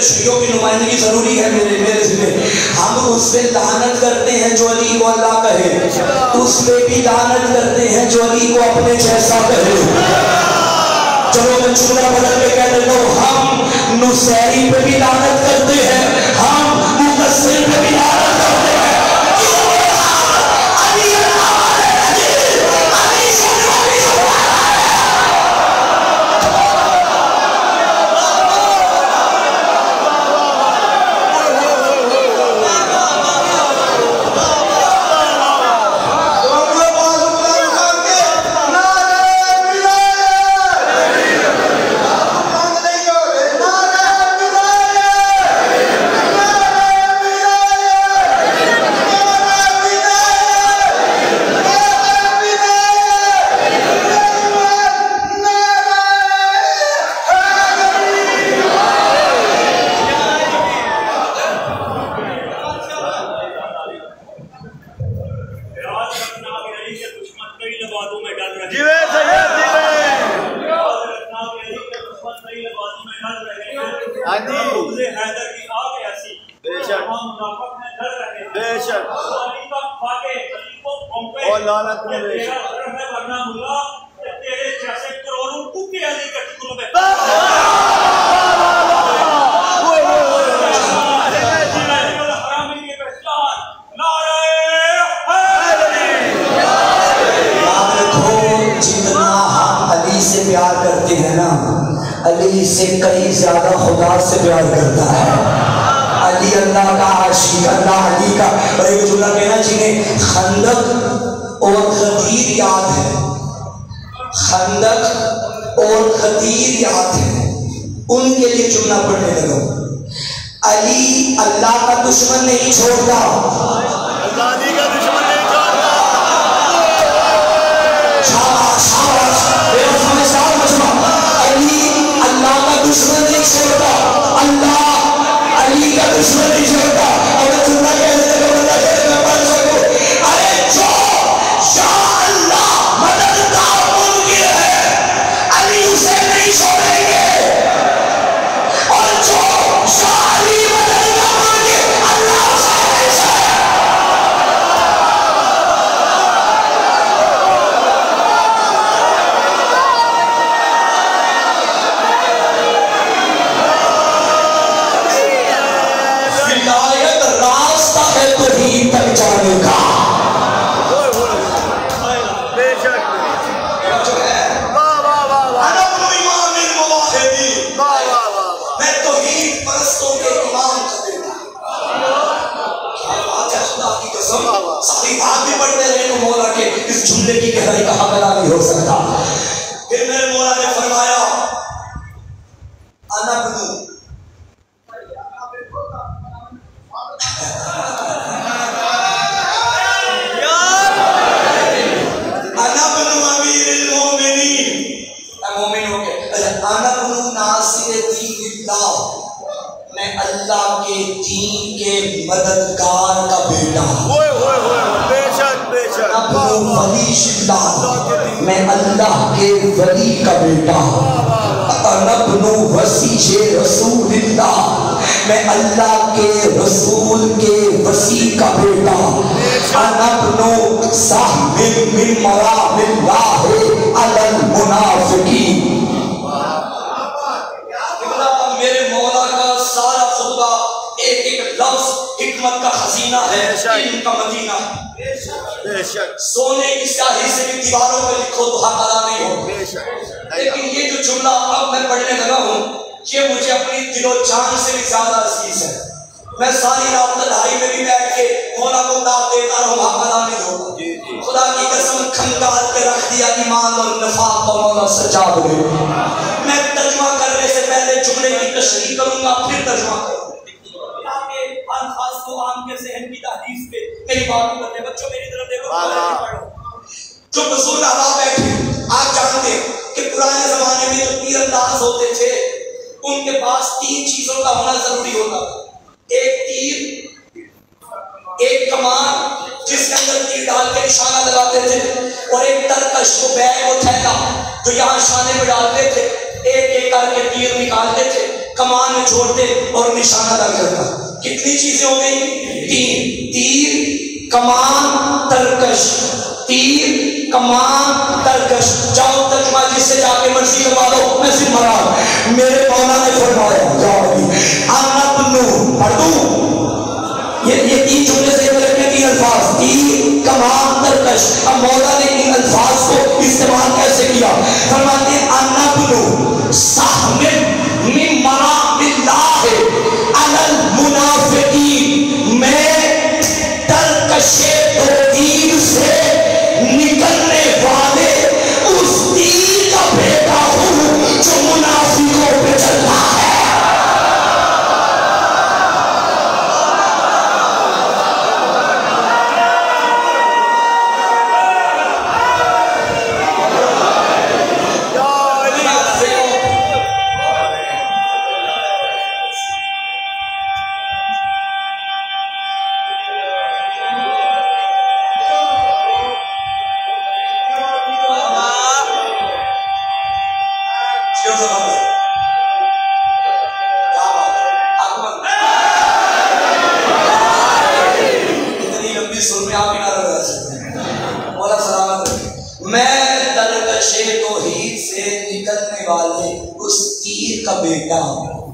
تشریحوں کی نمائندگی ضروری ہے میرے ذمہ. ہم اس پہ لعنت کرتے ہیں جو علی کو اللہ کہے, اس پہ بھی لعنت کرتے ہیں جو علی کو اپنے جیسا کہے. چلو میں جملہ بدل کے کہہ دیتا ہوں, ہم نصیری پہ بھی لعنت کرتے ہیں, ہم مقصر پہ بھی لعنت کرتے ہیں. علی سے کئی زیادہ خدا سے پیار کرتا ہے. علی اللہ کا عاشق, اللہ علی کا. اور ایک جملہ کہنا جنہیں خندق اور غدیر یاد ہے, خندق اور غدیر یاد ہے, ان کے لیے جملہ پڑھنے لگا. علی اللہ کا دشمن نہیں چھوڑتا, اللہ علی کا دشمن نہیں چھوڑتا. دشمن نہیں چھوڑتا, اللہ علی کا دشمن نہیں چھوڑتا. اور جملہ کہنے لگا, بندہ کہنے میں پڑھ سکوں, ارے جو یا اللہ مددگار ممکن ہے علی اسے نہیں چھوڑیں گے, اور جو یا علی مددگار ممکن اللہ اسے نہیں چھوڑیں گے. تک جانے کا میں توحید پرستوں کے امام کا بیٹا. خدا کی قسم ساری بات بھی پڑھتے رہے تو مولا کے اس جملے کی گہرائی کا حاملہ نہیں ہو سکتا. پھر میرے مولا نے فرمایا, انا بنو میں اللہ کے دین کے مددگار کا بیٹا, میں اللہ کے ولی کا بیٹا, ابن وسیع رسول اللہ, میں اللہ کے رسول کے وسیع کا بیٹا, ابن صاحب من مرام اللہ علی المنافقین. میرے مولا کا سارا خطبہ ایک ایک لفظ حکمت کا خزینہ ہے, علم کا مدینہ ہے. سونے کی سیاہی سے بھی دیواروں پہ لکھو تو حق ادا نہیں ہو. لیکن یہ جو جملہ اب میں پڑھنے لگا ہوں یہ مجھے اپنی دل و جان سے بھی زیادہ عزیز ہے. میں ساری رات تنہائی میں بھی بیٹھ کے مولا کو داد دیتا رہوں, حق ادا نہیں ہوگا. خدا کی قسم کھنگال کے رکھ دیا ایمان اور نفاق کو مولا سجاد نے. میں ترجمہ کرنے سے پہلے جملے کی تشریح کروں گا, پھر ترجمہ کروں گا. الفاظ کو عام کے ذہن کی تحریف پہ میری بات نہیں کرتے. بچوں میری طرف دیکھو, جو بزرگ آبا بیٹھے آپ جانتے ہیں کہ پرانے زمانے میں جو تیر انداز ہوتے تھے ان کے پاس تین چیزوں کا ہونا ضروری ہوتا تھا. ایک تیر, ایک کمان جس کے اندر تیر ڈال کے نشانہ لگاتے تھے, اور ایک ترکش کو بیگ و تھیلا جو یہاں نشانے میں ڈالتے تھے, ایک ایک کر کے تیر نکالتے تھے. کمان میں چھوڑتے اور نشانہ لگ جاتا. کتنی چیزیں ہو گئی؟ 3. تیر، کمان، ترکش. تیر، کمان، ترکش. جاؤ ترجمہ جس سے جا کے مرضی کروا دو، میں صرف مراد میرے مولا نے فرمایا جاؤ انا بنو پڑھ دوں. یہ 3 جملے سے رکھنے 3 الفاظ، تیر، کمان، ترکش. اب مولا نے ان الفاظ کو استعمال کیسے کیا؟ فرماتے ہیں انا بنو سہم من مرام اللہ علی المنافقین، میں ترکش تیر سے نکلنے والے اس تیر کا بیٹا ہوں جو منافقوں پہ چلتا ہے.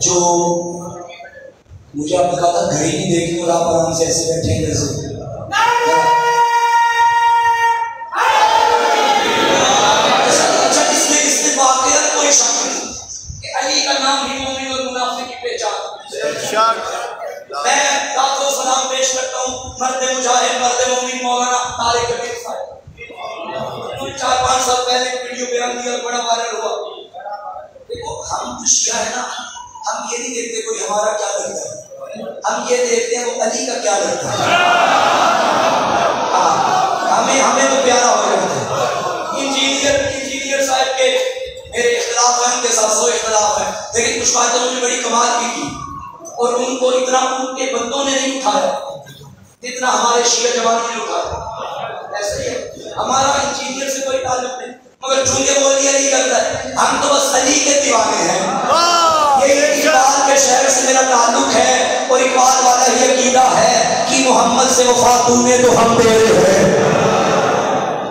جو مجھے آپ نے کہا تھا گھڑی نہیں دیکھنی اور آپ آرام سے ایسے بیٹھے ہیں جیسے اچھا اس میں واقعہ کوئی شک نہیں کہ علی کا نام ہی مومن اور منافق کی پہچان. میں رات و سلام پیش کرتا ہوں مرد مجاہد مرد مومن مولانا طارق کبیر صاحب. 4-5 سال پہلے ویڈیو بیان دیا بڑا وائرل ہوا. دیکھو ہم جو شیعہ ہے نا، ہم یہ نہیں دیکھتے کوئی ہمارا کیا لگتا ہے، ہم یہ دیکھتے ہیں وہ علی کا کیا لگتا ہے. ہمیں تو پیارا ہو جاتا ہے. انجینئر صاحب کے میرے اختلاف ہیں، ان کے ساتھ 100 اختلاف ہیں، لیکن کچھ باتیں انہوں نے بڑی کمال کی اور ان کو اتنا ان کے بندوں نے نہیں اٹھایا جتنا ہمارے شیعہ جوانوں نے اٹھایا. ایسا ہی ہے، ہمارا انجینئر سے کوئی تعلق نہیں، مگر چونکہ وہ علی کرتا ہے ہم تو بس علی کے دیوانے ہیں. یہ اقبال کے شہر سے میرا تعلق ہے اور اقبال والا یہ عقیدہ ہے کہ محمد سے وفا تو نے تو ہم تیرے ہیں.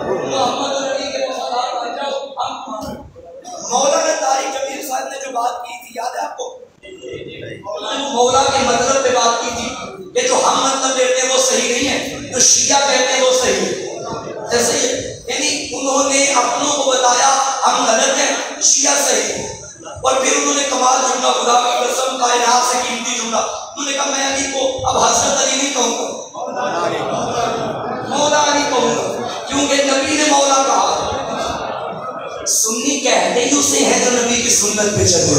محمد اور علی کے وفادار بن جاؤ. مولانا طارق کبیر صاحب نے جو بات کی تھی یاد ہے آپ کو؟ مولا کے مطلب پہ بات کی تھی. یہ جو ہم مطلب دیتے ہیں وہ صحیح نہیں ہے، جو شیعہ کہتے ہیں وہ صحیح ہے. ایسے ہی یعنی انہوں نے اپنوں کو بتایا ہم غلط ہیں، شیعہ صحیح ہے. اور پھر انہوں نے کمال جملہ، خدا کی قسم کائنات سے قیمتی جملہ، انہوں نے کہا میں علی کو اب حضرت علی نہیں کہوں گا، مولا علی کہوں گا، کیونکہ نبی نے مولا کہا. سنی کہتے ہی اسے ہے جو نبی کی سنت پہ چلے.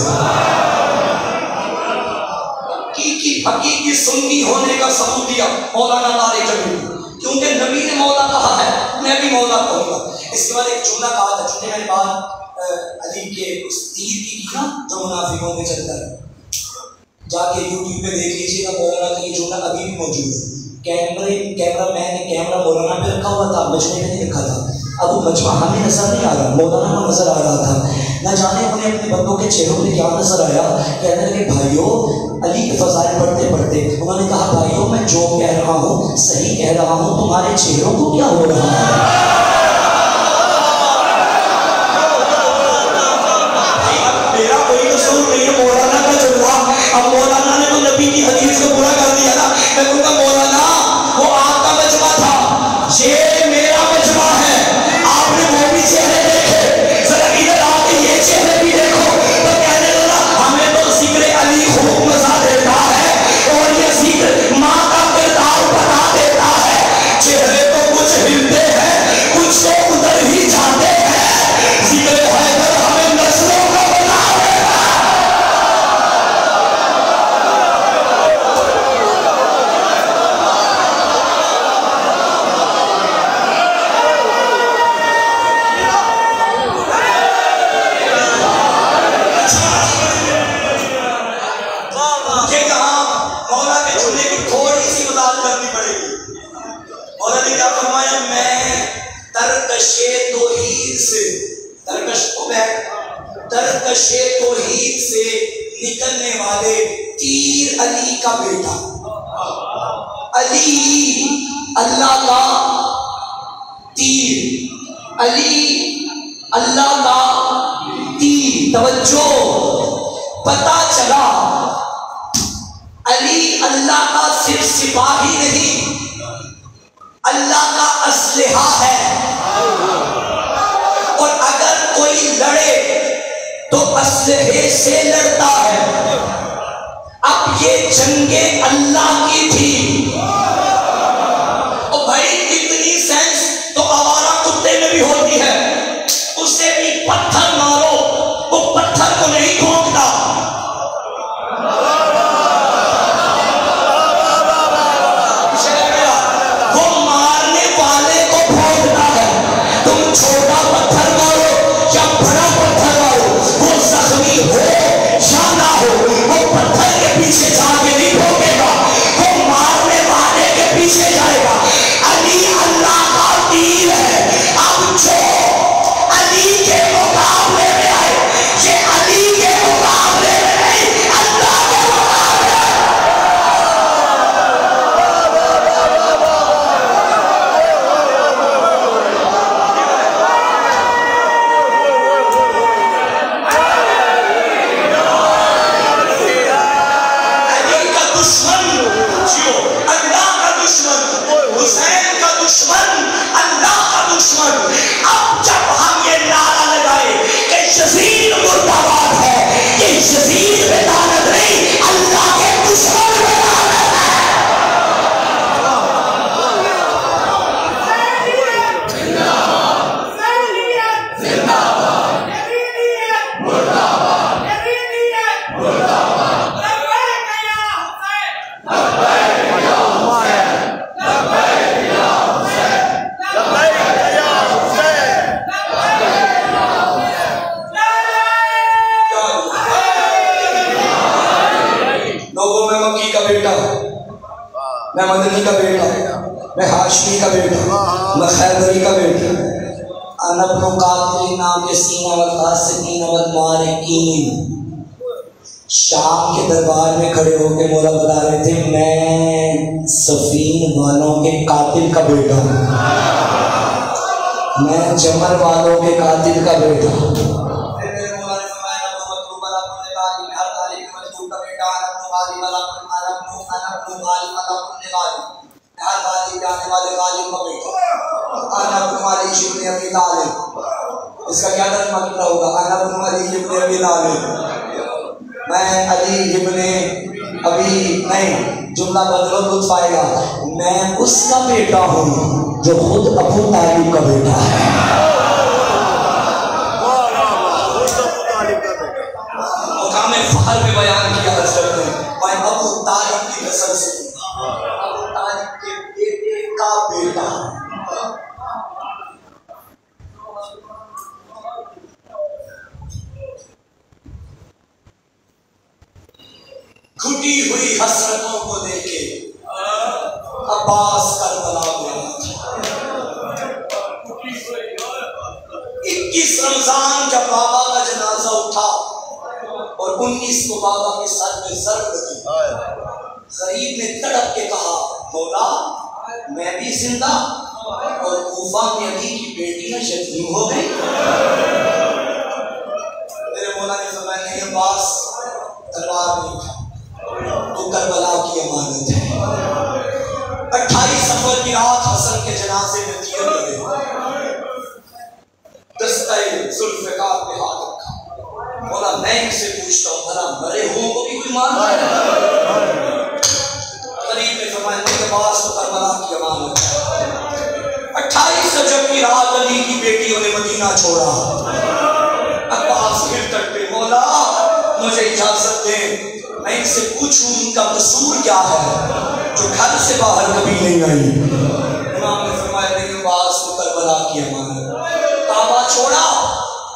حقیقی سنی ہونے کا ثبوت دیا مولانا طارق کبیر، کیونکہ نبی نے مولا کہا ہے میں بھی مولا کہوں گا. اس کے بعد ایک جملہ کہا تھا، چونکہ میں نے بات علی کے اس تیر کی نا جو منافقوں میں چلتا ہے، جا کے یوٹیوب پہ دیکھ لیجیے گا. مولانا کا یہ جملہ ابھی بھی موجود ہے. کیمرہ مین نے کیمرہ مولانا پہ رکھا ہوا تھا، مجمع میں نہیں رکھا تھا. اب وہ مجمع ہمیں نظر نہیں آ رہا، مولانا کو نظر آ رہا تھا. نہ جانے انہیں اپنے بندوں کے چہروں پہ کیا نظر آیا. کہنے لگے بھائیوں علی کے فضائل پڑھتے پڑھتے انہوں نے کہا بھائیوں میں جو کہہ رہا ہوں صحیح کہہ رہا ہوں، تمہارے چہروں کو کیا ہو رہا ہے؟ میرا کوئی قصور نہیں ہے، مولانا کا جملہ. اب مولانا نے تو نبی کی حدیث کو پورا کر دیا نا. میں کہوں گا مولانا وہ آپ کا مجمع تھا، یہ میرا مجمع ہے. آپ نے وہ بھی چہرے دیکھے، ذرا ادھر آ کے یہ چہرے بھی دیکھو. تو کہنے لگا ہمیں تو ذکر علی خوب مزہ دیتا ہے اور یہ ذکر ماں کا کردار بتا دیتا ہے. چہرے تو کچھ ہلتے ہیں، کچھ تو ادھر ہی جاتے ہیں. ذکر حیدر ہمیں نسلوں کا بنا دیتا ہے. مجھے کہاں مولا کے جملے کی تھوڑی سی وضاحت کرنی پڑے گی. مولا نے کیا فرمایا؟ میں ترکش توحید سے، ترکش توحید سے نکلنے والے تیر علی کا بیٹا، علی اللہ کا تیر، علی اللہ کا تیر۔ توجہ، پتا چلا علی اللہ کا صرف سپاہی نہیں، اللہ کا اسلحہ ہے، اور اگر کوئی لڑے تو اسلحے سے لڑتا ہے۔ اب یہ جنگ اللہ کی تھی، اور بھائی اتنی سینس تو آوارہ کتے میں بھی ہوتی ہے، اسے بھی پتھر مارو وہ پتھر کو نہیں ٹھوکتا، وہ مارنے والے کو ٹھوکتا ہے۔ تم چھوٹا پتھر مارو یا بڑا پتھر مارو، وہ زخمی ہو یا نہ ہو، وہ پتھر کے پیچھے جا کے نہیں ٹھوکے گا، وہ مارنے والے کے پیچھے جائے گا۔ علی اللہ کا تیر ہے۔ اب جو علی کے مقابلے میں آئے، یہ علی کے مقابلے میں نہیں، اللہ کے مقابلے میں۔ علی کا دشمن جو اللہ کا دشمن، حسین کا دشمن اللہ کا دشمن۔ اب جب ہم یہ نعرہ لگائے کہ یزید مرد آباد ہے، یہ یزید پہ لعنت نہیں، اللہ کے دشمن پہ لعنت ہے۔ لوگوں میں مکی کا بیٹا، میں مدنی کا بیٹا، میں ہاشمی کا بیٹا، میں خیبری کا بیٹا، انا ابن قاتل ناقصین والفاسقین والمارقین۔ شام کے دربار میں کھڑے ہو کے مولا بتا رہے تھے میں صفین والوں کے قاتل کا بیٹا ہوں، میں جمر والوں کے قاتل کا بیٹا ہوں۔ اس کا کیا ترجمہ کرنا ہوگا؟ انا ابن علی ابن ابی طالب، میں علی ابن ابی، نہیں جملہ بدلو لطف آئے گا، میں اس کا بیٹا ہوں جو خود ابو طالب کا بیٹا ہے۔ مقام فخر میں بیان کیا حضرت نے، میں ابو طالب کی نسل سے، ابو طالب کے بیٹے کا بیٹا۔ گھٹی ہوئی حسرتوں کو دیکھے عباس کربلا میں آیا تھا۔ 21 رمضان جب بابا کا جنازہ اٹھا اور 19 کو بابا کے سر میں ضرب لگی، غریب نے تڑپ کے کہا مولا میں بھی زندہ اور کوفہ میں علی کی بیٹیاں یتیم ہو گئی۔ میرے مولا نے فرمایا نہیں عباس، تلوار نہیں اٹھا، تو کربلا کی امانت ہے۔ 28 صفر کی رات حسن کے جنازے میں تیر لگے، دستہ ذوالفقار پہ ہاتھ رکھا، مولا میں ان سے پوچھتا ہوں بھلا مرے ہوں کو بھی کوئی مانتا ہے؟ غریب نے فرمایا نہیں عباس، تو کربلا کی امانت ہے۔ 28 رجب کی رات علی کی بیٹیوں نے مدینہ چھوڑا۔ عباس پھر تک پہ مولا مجھے اجازت دے میں ان سے پوچھوں ان کا قصور کیا ہے جو گھر سے باہر کبھی نہیں آئی۔ امام نے فرمایا نہیں عباس تو کربلا کی امانت، کعبہ چھوڑا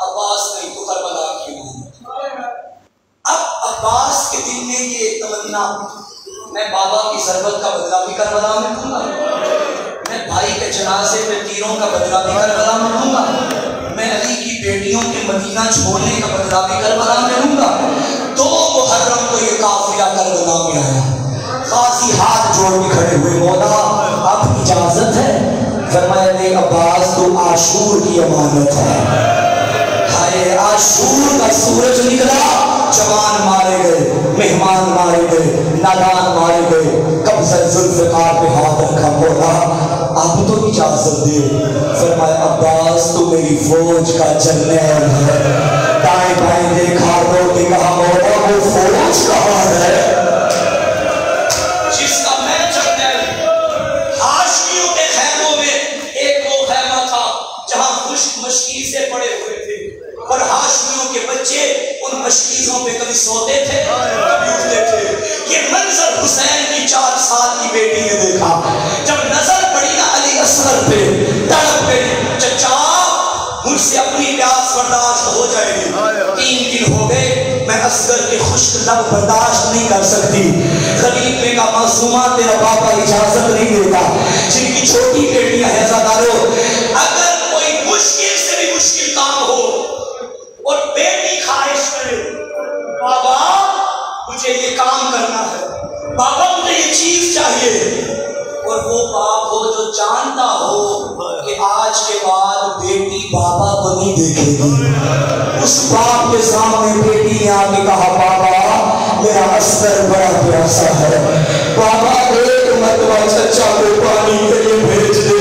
عباس نہیں تو کربلا کی امانت۔ اب عباس کے دل میں یہ تمنا، میں بابا کی ضربت کا بدلہ بھی کربلا میں دوں گا، میں بھائی کے جنازے میں تیروں کا بدلہ بھی کربلا میں دوں گا، میں علی کی بیٹیوں کے مدینہ چھوڑنے کا بدلہ بھی کربلا میں دوں گا۔ دو میں آیا. غازی ہاتھ جوڑ کے کھڑے ہوئے, مولا اب اجازت ہے؟ فرمایا نہیں عباس تو عاشور کی امانت ہے. ہائے عاشور کا سورج نکلا, جوان مارے گئے, مہمان مارے گئے, نادان مارے گئے. قبضہ ذوالفقار پہ ہاتھ رکھا, مولا اب تو اجازت دے. فرمایا عباس تو میری فوج کا جرنیل ہے. دائیں بائیں دیکھا تو کہا مولا وہ فوج کہاں ہے جس کا میں جرنیل. حاشیوں کے خیموں میں ایک وہ خیمہ تھا جہاں خشک مشکیزیں پڑے ہوئے تھے, اور حاشیوں کے بچے ان مشکیزوں پہ کبھی سوتے تھے کبھی اٹھتے تھے. یہ منظر حسین کی 4 سال کی بیٹی نے دیکھا. جب نظر پڑی نا علی اصغر پہ, تڑپ گئی, چچا مجھ سے اپنی پیاس برداشت ہو جائے گی. 3 دن ہو گئے, میں اصغر کے خشک لب برداشت نہیں کر سکتی. غریب نے کہا معصومہ تیرا بابا اجازت نہیں دیتا. جن کی چھوٹی بیٹیاں ہیں زادارو, اگر کوئی مشکل سے بھی مشکل کام ہو اور بیٹی خواہش کرے بابا مجھے یہ کام کرنا ہے, بابا مجھے یہ چیز چاہیے, اور وہ باپ ہو جو جانتا ہو کہ آج کے بعد بیٹی بابا کو نہیں دیکھے گی, اس باپ کے سامنے بیٹی نے آ کے کہا بابا میرا اصغر بڑا پیاسا ہے, بابا ایک مرتبہ چچا کو پانی کے لیے بھیج دے.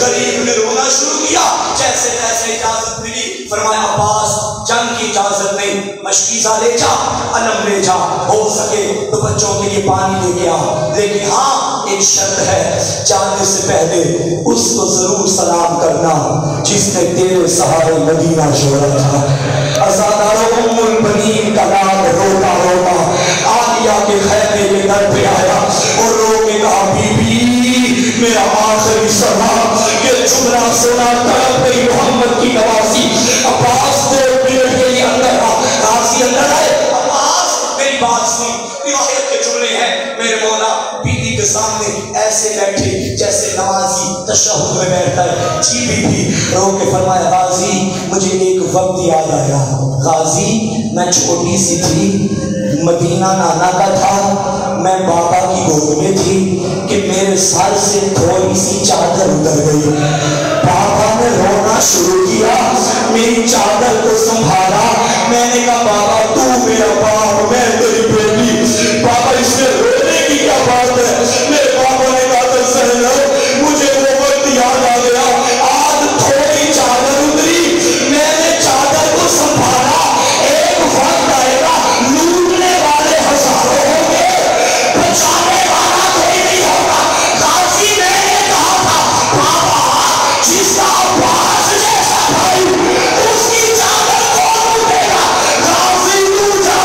غریب نے رونا شروع کیا. جیسے تیسے اجازت ملی. فرمایا عباس جنگ کی اجازت نہیں, مشکیزہ لے جا, علم لے جا, ہو سکے تو بچوں کے لیے پانی لے کے آ, لیکن ہاں ایک شرط ہے, جانے سے پہلے اس کو ضرور سلام کرنا جس نے تیرے سہارے مدینہ چھوڑا تھا. عزادارو ام البنین کا نام روتا روتا عالیہ کے خیمے کے در پہ آیا اور رو کے کہا بی بی میرا آخری سلام. یہ جملہ سنا تڑپ گئی محمد کی نوازی. عباس 2 منٹ کے لیے اندر آ. غازی اندر آئے, عباس میری بات سن. روایت کے جملے ہیں, میرے مولا بیوی کے سامنے ایسے بیٹھے جیسے نمازی تشہد میں بیٹھتا ہے. جی بی بی رو کے فرمایا غازی مجھے ایک وقت یاد آیا. غازی میں چھوٹی سی تھی, مدینہ نانا کا تھا, میں بابا کی گود میں تھی کہ میرے سر سے تھوڑی سی چادر اتر گئی. بابا نے رونا شروع کیا, میری چادر کو سنبھالا. میں نے کہا بابا تو میرا باپ میں تیری بیٹی. بابا اس میں رونے کی کیا بات ہے؟ میرے بابا نے کہا تو زینب مجھے وہ وقت یاد آ گیا, آج تھوڑی چادر اتری, میں نے چادر کو سنبھالا. ایک وقت آئے گا لوٹنے والے ہزاروں ہوں گے, بچانے والا کوئی نہیں ہوگا. غازی نے کہا تھا بابا جس کا عباس جیسا بھائی اس کی چادر کون اٹھے گا. غازی تو جا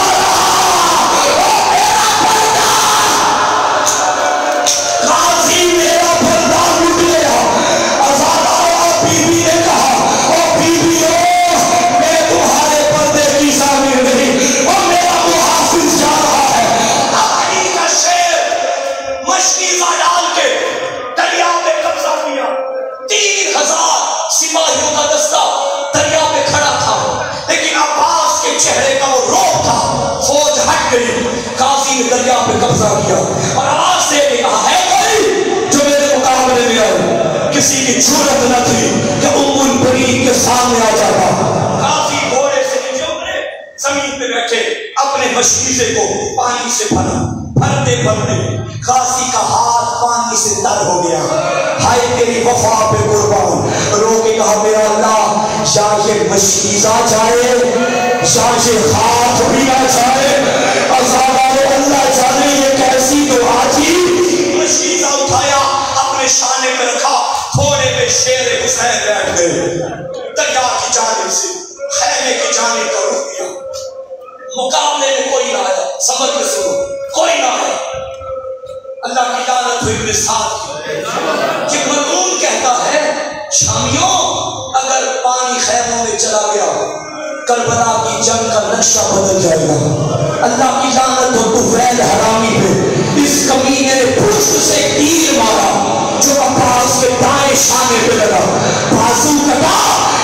غازی میرا پردہ لٹ گیا. عزادارو بیوی نے کہا او بیویو میں تمہارے پردے کی ضامن نہیں, اور میرا محافظ جا رہا ہے. علی کا شیر مشکیزہ ڈال کے دریا پہ قبضہ کیا. 3000 سپاہیوں کا دستہ دریا پہ کھڑا تھا, لیکن عباس کے چہرے کا وہ روپ تھا. فوج ہٹ گئی. غازی نے دریا پہ قبضہ کیا اور آواز دے کے کہا ہے کوئی جو میرے مقابلے میں آئے. کسی کی جرأت نہ تھی کہ ام البنین کے سامنے آ جاتا. غازی گھوڑے سے نیچے اترے, زمین پہ بیٹھے, اپنے مشکیزے کو پانی سے بھرا. بھرتے بھرتے غازی کا ہاتھ پانی سے تر ہو گیا. ہائے تیری وفا پہ قربان. رو کے کہا میرا اللہ یا یہ مشکیزہ جائے یا یہ ہاتھ بھی نہ جائے. عزادارو اللہ جانے یہ کیسی دعا تھی. مشکیزہ اٹھایا, اپنے شانے پہ رکھا, تھوڑے پہ شیر حسین بیٹھ گئے. دریا کی جانب سے خیمے کی جانب کا رخ کیا. مقابلے میں کوئی نہ آیا. سمجھ کے سنو, کوئی نہ آیا. اللہ کی لعنت ہوئی میرے ساتھ. یہ ملعون کہتا ہے شامیوں اگر پانی خیموں میں چلا گیا کربلا کی جنگ کا نقشہ بدل جائے گا. اللہ کی لعنت ہو طفیل حرامی پہ. اس کمینے نے پشت سے تیر مارا جو عباس کے دائیں شانے پہ لگا. بازو کٹا,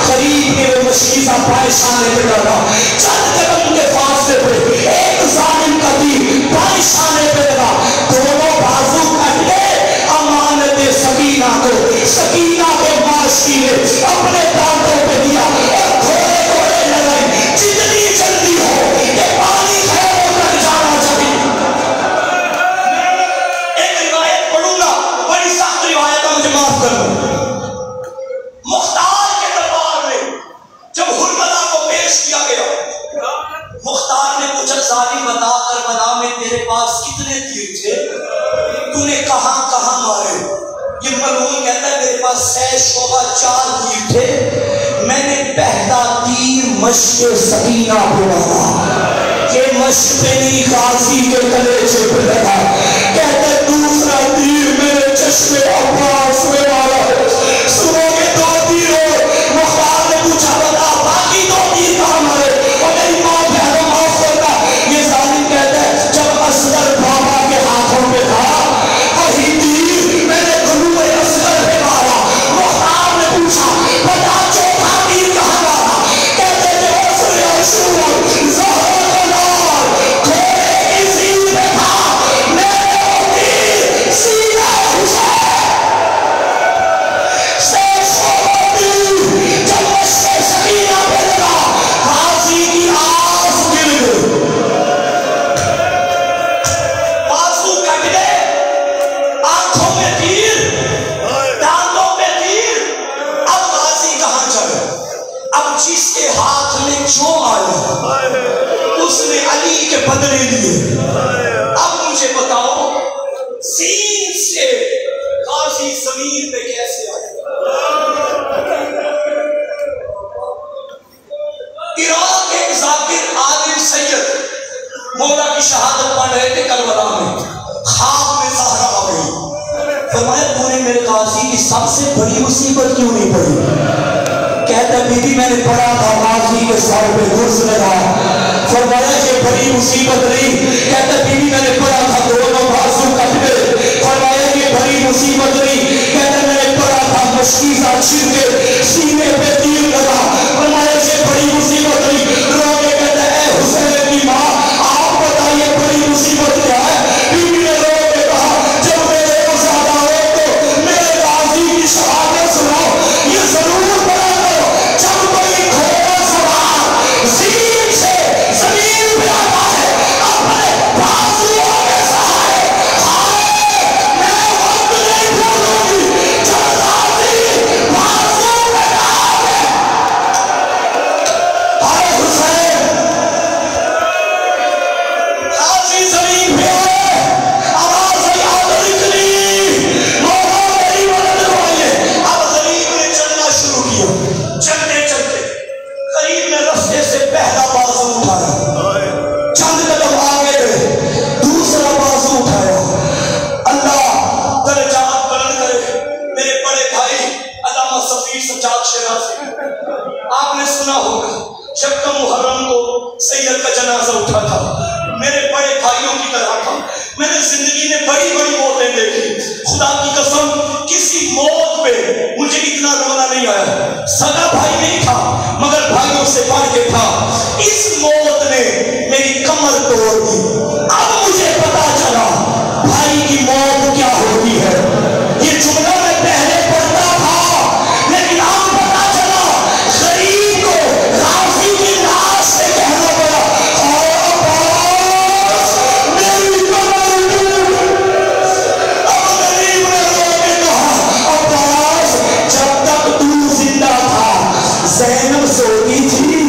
غریب نے وہ مشکیزہ بائیں شانے پہ لگا. چند قدم کے فاصلے پہ ایک ظالم کا تیر بائیں شانے پہ لگا. مختار نے پوچھا ظالم بتا کربلا میں تیرے پاس کتنے تیر تھے؟ تو نے کہاں کہاں مارے؟ یہ ملعون کہتا ہے میرے پاس 6 شعبہ 4 تیر تھے، میں نے پہلا تیر مشق سکینہ پہ مارا، یہ مشق پہ نہیں غازی کے کلیجے پہ لگا۔ کہتا ہے دوسرا تیر میرے چشم عباس میں مارا ہے۔ سنو گے 2 تیر ہو۔ مختار نے پوچھا بتا باقی 2 تیر کہاں مارے؟ اور میری ماں پہلے معاف کرتا۔ یہ ظالم کہتا ہے جب اصغر بابا کے ہاتھوں پہ تھا وہی تیر میں نے گلو اصغر پہ مارا۔ مختار نے پوچھا بتا چوتھا تیر کہاں مارا؟ کہتے جو عصر عشور زہر قلال کھوڑے کی زیر میں تھا، میں نے وہ تیر سینہ حسین سے شعبہ تیر جب مشق سکینہ پہ لگا غازی کی آس گر گئی، بازو کٹ گئے، آنکھوں میں تیر، دانتوں میں تیر۔ اب غازی کہاں چلے؟ اب جس کے ہاتھ میں جو آیا اس نے علی کے بدلے لیے۔ اب مجھے بتاؤ سین سے غازی زمین پہ کیسے آیا؟ عراق کے ذاکر عالم سید مولا کی شہادت پڑھ رہے تھے کربلا میں، خواب میں زہرا آ گئی، فرمایا تو نے میرے غازی کی سب سے بڑی مصیبت کیوں نہیں پڑھی؟ کہتا بی بی میں نے پڑھا تھا غازی کے سر پہ گرز لگا، فرمایا یہ بڑی مصیبت نہیں۔ کہتا بی بی میں نے پڑھا تھا دونوں بازو کٹ گئے، فرمایا یہ بڑی مصیبت نہیں۔ کہتا میں نے پڑھا تھا مشکیزہ چھن کے سینے پہ تیر لگا، فرمایا یہ بڑی مصیبت نہیں۔ رو کے کہتا اے حسین کی ماں آپ بتائیے بڑی مصیبت کیا ہے؟ بی بی نے رو کے کہا جب میرے عزاداروں کو میرے غازی کی شہادت سناؤ یہ ضرور پڑھا کرو جب کوئی گھوڑا سوار زین سے زمین پہ آتا ہے اپنے بازوؤں کے سہارے ہائے میں وقت نہیں بھولوں گی جب غازی بازو پہ آتے ہائے حسین غازی زمین پہ آئے آواز یاد نکلی مولا میری مدد کرائیے۔ اب غریب نے چلنا شروع کیا، چلتے چلتے غریب نے رستے سے پہلا بازو اٹھایا، چند قدم آگے گئے، دوسرا بازو اٹھایا۔ اللہ درجات بلند کرے میرے بڑے بھائی علامہ سفیر سجاد شیرازی، آپ نے سنا ہوگا جب محرم کو سید کا جنازہ اٹھا تھا، میرے بڑے بھائیوں کی طرح تھا۔ میں نے زندگی میں بڑی بڑی موتیں دیکھی، خدا کی قسم کسی موت پہ مجھے اتنا رونا نہیں آیا۔ سگا بھائی نہیں تھا مگر بھائیوں سے بڑھ کے تھا۔ اس موت نے میری کمر توڑ دی۔ اب مجھے پتا چلا بھائی کی موت کیا ہوتی ہے۔ یہ جملہ میں پہلے پڑھتا تھا لیکن اب پتا چلا غریب کو غازی کی لاش سے کہنا پڑا ہائے عباس میری کمر ٹوٹ۔ اب غریب نے رو کے کہا عباس جب تک تو زندہ تھا زینب سوتی تھی،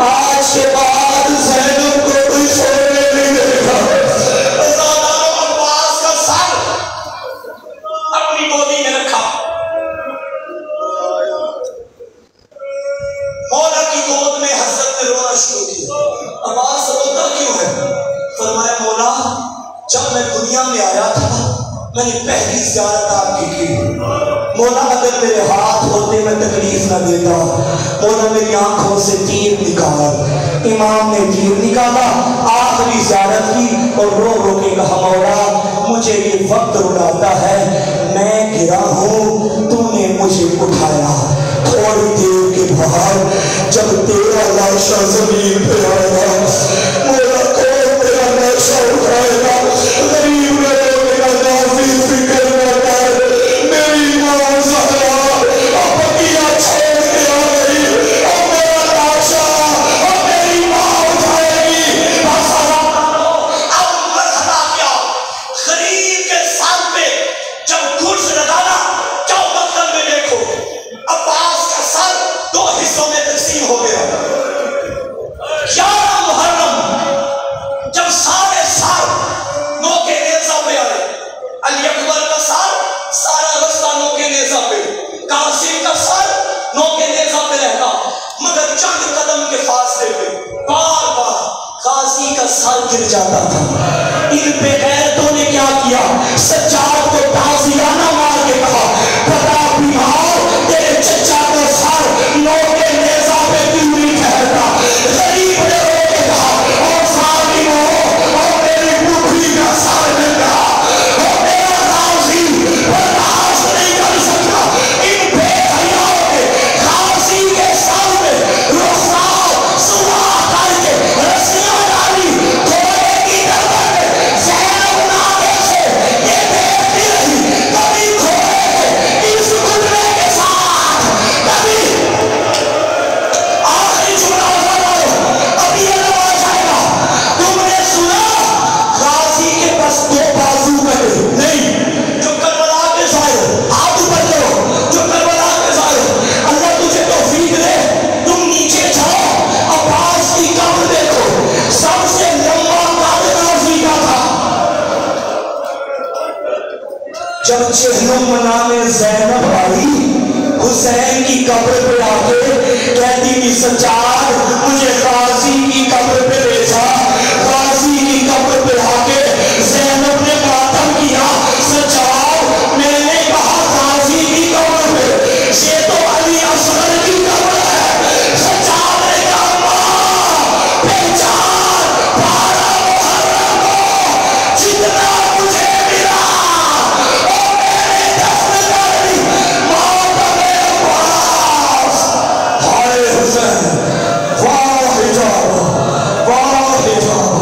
آج کے بعد زینب کو کوئی سونے نہیں دے گا۔ عزاداروں عباس کا سر اپنی گودی میں رکھا، مولا کی گود میں حضرت نے رونا شروع کیا۔ عباس روتا کیوں ہے؟ فرمایا مولا جب میں دنیا میں آیا تھا میں نے پہلی زیارت آپ کی مولا اگر میرے ہاتھ ہوتے میں تکلیف نہ دیتا، مولا میری آنکھوں سے تیر نکال۔ امام نے تیر نکالا، آخری زیارت کی اور رو رو کے کہا مولا مجھے یہ وقت رلاتا ہے، میں گرا ہوں تو نے مجھے اٹھایا۔ تھوڑی دیر کے بعد جب تیرا لاشا زمین پہ آئے گا مولا کون تیرا لاشا اٹھائے گا؟ غریب نے میرا غازی فکر نہ کر، میری ماں زہرا اب بقیہ چھوڑ کے آ گئی، اب میرا لاشا اب میری ماں اٹھائے گی۔ بس اب مرحلہ کیا؟ غریب کے سر پہ جب گرز لگانا کیا مطلب میں دیکھو عباس کا سر 2 حصوں میں تقسیم ہو گیا۔ 11 کا سر گر جاتا تھا. ان بے غیرتوں نے کیا کیا؟ سجاد کو تازیانہ مار کے کہا بڑا بیمار تیرے چچا کا سر لو کے نیزہ پہ کیوں نہیں ٹھہرتا؟ غریب نے رو کے کہا اور ظالم ہو اور میری بوڑھی کا سر مل گیا اور میرا غازی برداشت نہیں کر سکتا. ان بے حیاؤں نے غازی کے سر میں رخسار سوراخ کر کے رسیاں ڈالی. گھوڑے کی گردن میں زینب ناگے سے یہ دیکھتی رہی کبھی گھوڑے کے اس گھٹنے کے ساتھ کبھی. آخری جملہ ابھی یہ لگا جائے گا. تم نے سنا غازی کے بس دو بازو کٹے نہیں جو کربلا کے ظاہر. ہاتھ اوپر کرو جو کربلا کے ظاہر. اللہ تجھے توفیق دے تم نیچے جاؤ عباس کی قبر دیکھو. سب سے لمبا قد غازی کا تھا. جب چہلم منانے زینب آئی حسین کی قبر پہ آ کے کہتی کہ سجاد مجھے غازی کی قبر پہ لے جا. غازی کی قبر پہ آ کے زینب نے ماتم کیا. سجاد میں نے کہا غازی کی قبر پہ یہ تو علی اصغر کی قبر ہے. سجاد نے کہا ماں پہچان 12 محرم کو جتنا مجھے ملا اور میں نے دفن کر دی ماتم عباس. ہائے حسین واہ حجاب واہ حجاب.